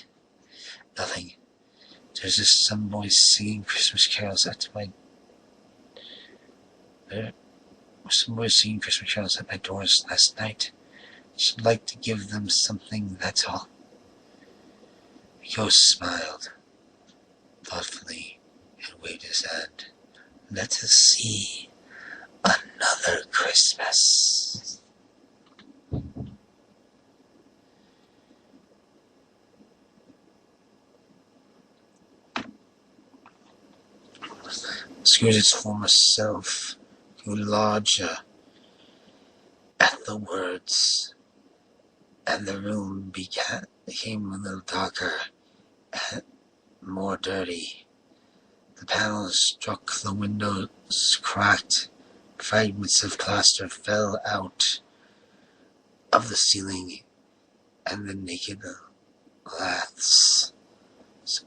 There's just some boys singing Christmas carols at my doors last night. Should like to give them something, that's all. The ghost smiled thoughtfully and waved his hand. Let us see another Christmas. Scrooge's former self grew larger at the words, and the room became a little darker and more dirty. The panels struck the windows, cracked. Fragments of plaster fell out of the ceiling, and the naked laths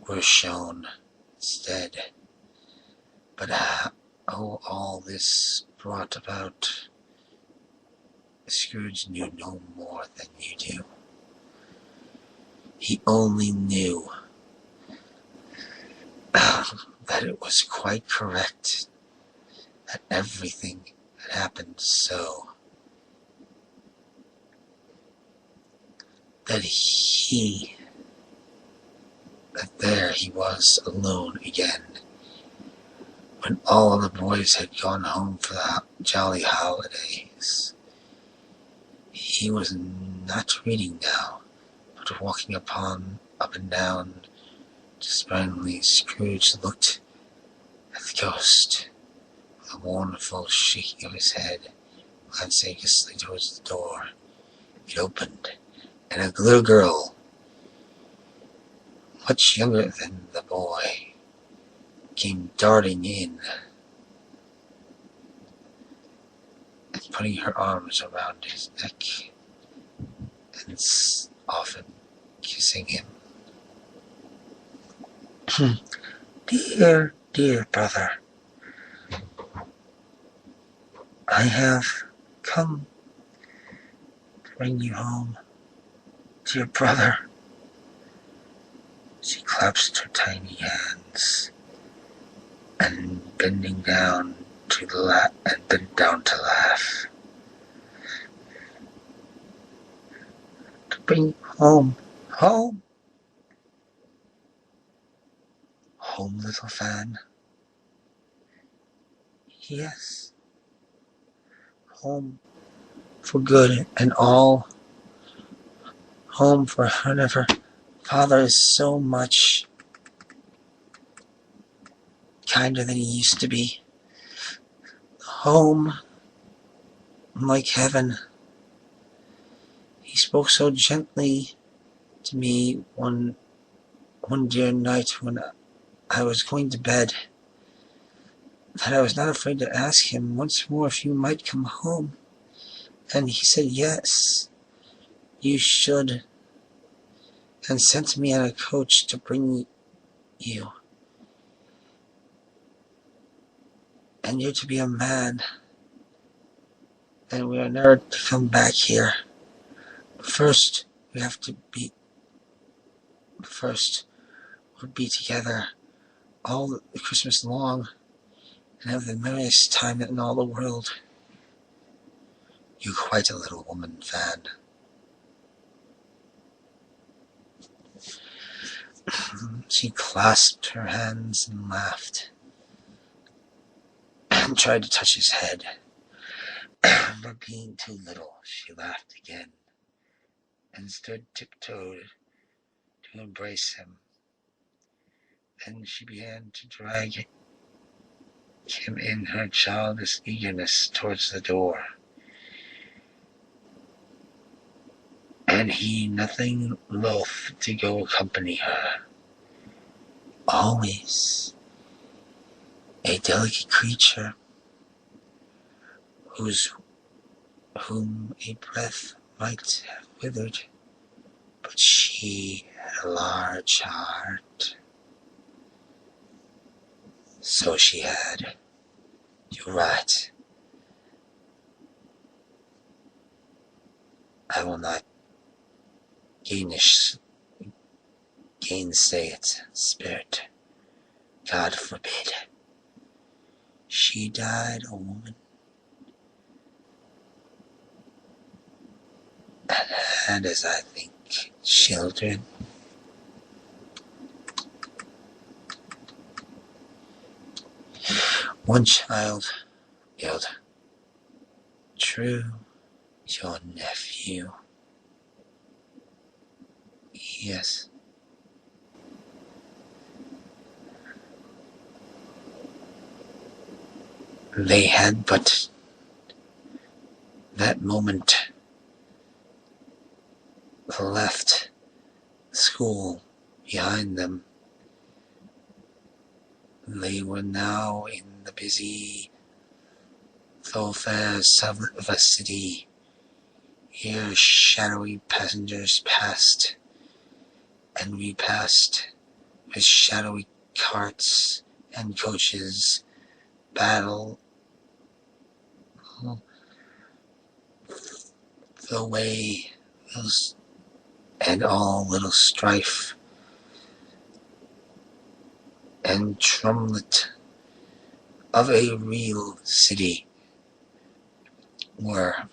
were shown instead. But how all this brought about, Scrooge knew no more than you do. He only knew that it was quite correct that everything had happened so. That there he was alone again. When all the boys had gone home for the jolly holidays, he was not reading now, but walking up and down despairingly. Scrooge looked at the ghost with a mournful shaking of his head, glanced anxiously towards the door. It opened, and a little girl, much younger than the boy, came darting in and putting her arms around his neck and often kissing him. Dear brother, I have come to bring you home. Dear brother. She clasped her tiny hands and bent down to laugh. To bring you home. Home, little Fan. Yes. Home for good and all. Home for whenever Father is so much kinder than he used to be. Home, like heaven. He spoke so gently to me one dear night when I was going to bed that I was not afraid to ask him once more if you might come home. And he said, yes, you should, and sent me on a coach to bring you. And you're to be a man, and we are never to come back here. First, we'll be together all the Christmas long and have the merriest time in all the world. You're quite a little woman, Fan. She clasped her hands and laughed, and tried to touch his head. But being too little, she laughed again, and stood tiptoed to embrace him. Then she began to drag him in her childish eagerness towards the door. And he, nothing loath to go accompany her. Always, a delicate creature whom a breath might have withered, but she had a large heart. So she had. You're right. I will not gainsay it, Spirit. God forbid. She died a woman, and had, as I think, children. One child killed. True, your nephew. Yes. They had but that moment left school behind them. They were now in the busy thoroughfares of a city. Here shadowy passengers passed and repassed with shadowy carts and coaches battle the way and all little strife and drumlet of a real city where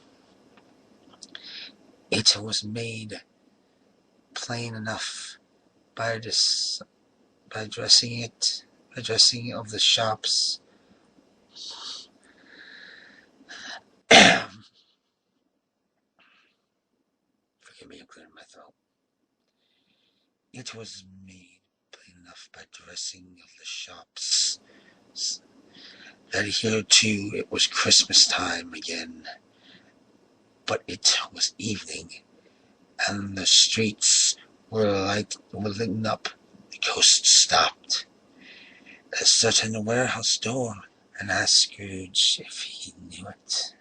it was made plain enough by dressing of the shops. Forgive me, I'm clearing my throat. It was made plain enough by dressing of the shops that here too it was Christmas time again, but it was evening, and the streets were lit up. The coast stopped at a certain warehouse door and asked Scrooge if he knew it.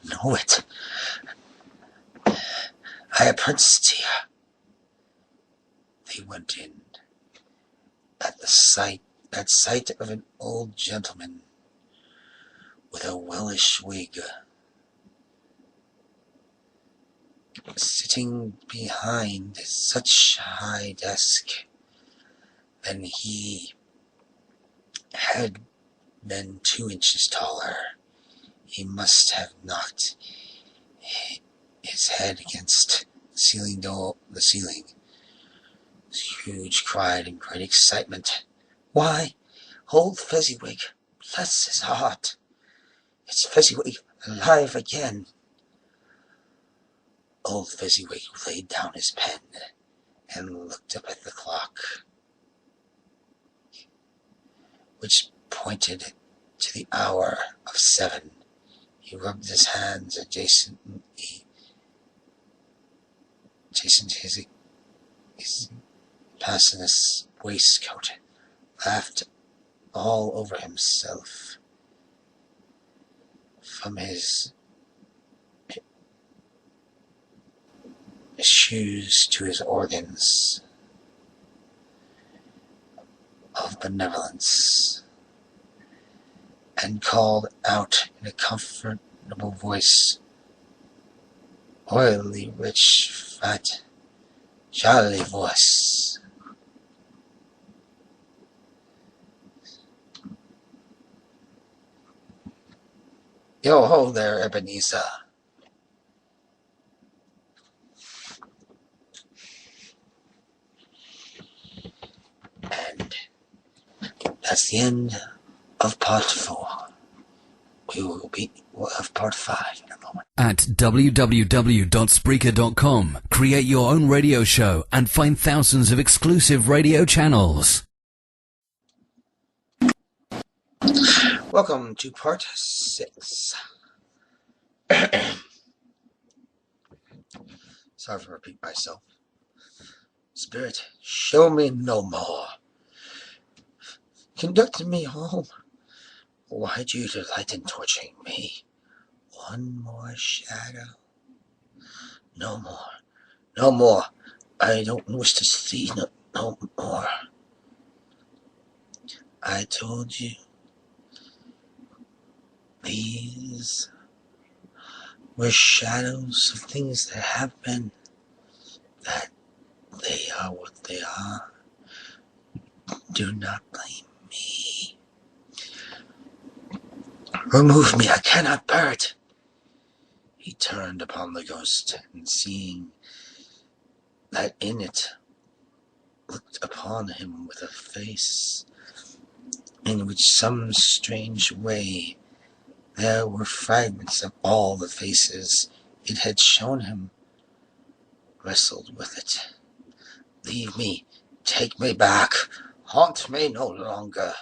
Know it? I apprenticed here. They went in at sight of an old gentleman with a Welsh wig, sitting behind such a high desk. Then he had been 2 inches taller. He must have knocked his head against the ceiling. Scrooge cried in great excitement, "Why, old Fezziwig, bless his heart! It's Fezziwig alive again!" Old Fezziwig laid down his pen and looked up at the clock, which pointed to the hour of 7. He rubbed his hands adjacent to his passenless waistcoat, laughed all over himself, from his shoes to his organs of benevolence, and called out in a comfortable voice, "Oily, rich, fat, jolly voice." Yo ho there, Ebenezer. And that's the end of part 4. We'll have part 5 in a moment.
At www.spreaker.com, create your own radio show and find thousands of exclusive radio channels.
Welcome to part 6. Sorry for repeating myself. Spirit, show me no more. Conduct me home. Why do you delight in torturing me? One more shadow. No more. No more. I don't wish to see no more. I told you. These were shadows of things that have been. That they are what they are. Do not blame me. Remove me, I cannot bear it. He turned upon the ghost, and seeing that in it looked upon him with a face in which some strange way there were fragments of all the faces it had shown him, wrestled with it. Leave me, take me back, haunt me no longer.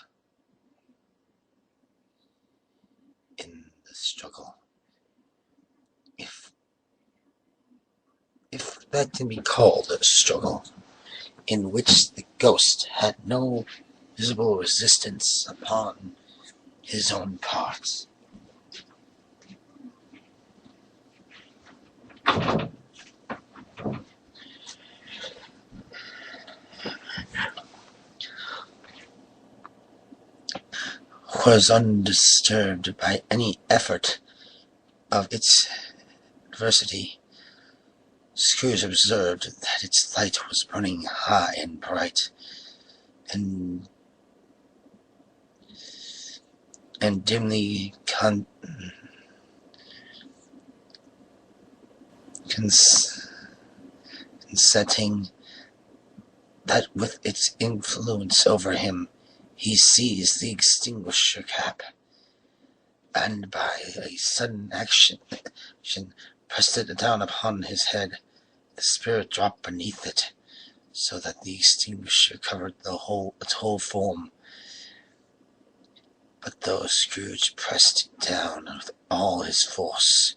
In the struggle, if that can be called a struggle, in which the ghost had no visible resistance upon his own part. Was undisturbed by any effort of its adversity. Scrooge observed that its light was burning high and bright, and dimly consenting that with its influence over him, he seized the extinguisher cap, and by a sudden action pressed it down upon his head. The spirit dropped beneath it, so that the extinguisher covered its whole form. But though Scrooge pressed it down with all his force,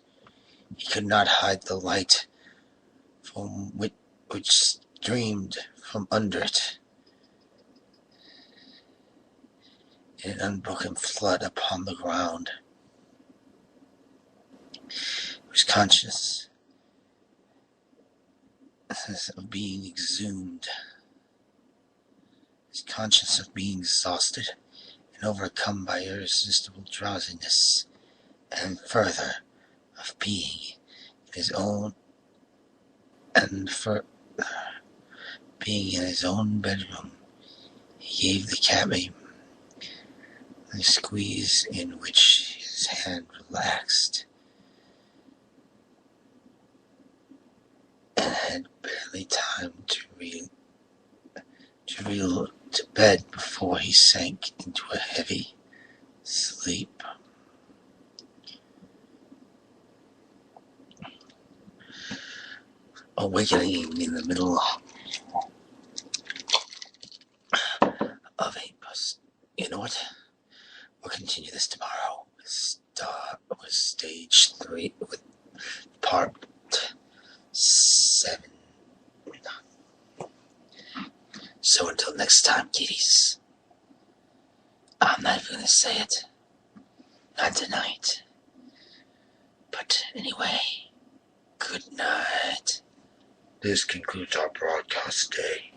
he could not hide the light from which streamed from under it in an unbroken flood upon the ground. He was conscious of being exhumed. He was conscious of being exhausted and overcome by irresistible drowsiness, and further, of being in his own bedroom. He gave the cap a squeeze in which his hand relaxed, and had barely time to reel to bed before he sank into a heavy sleep. Awakening in the middle of a bus. You know what? We'll continue this tomorrow. Start with stage 3 with part 7. So until next time, kiddies. I'm not even going to say it. Not tonight. But anyway, good night. This concludes our broadcast day.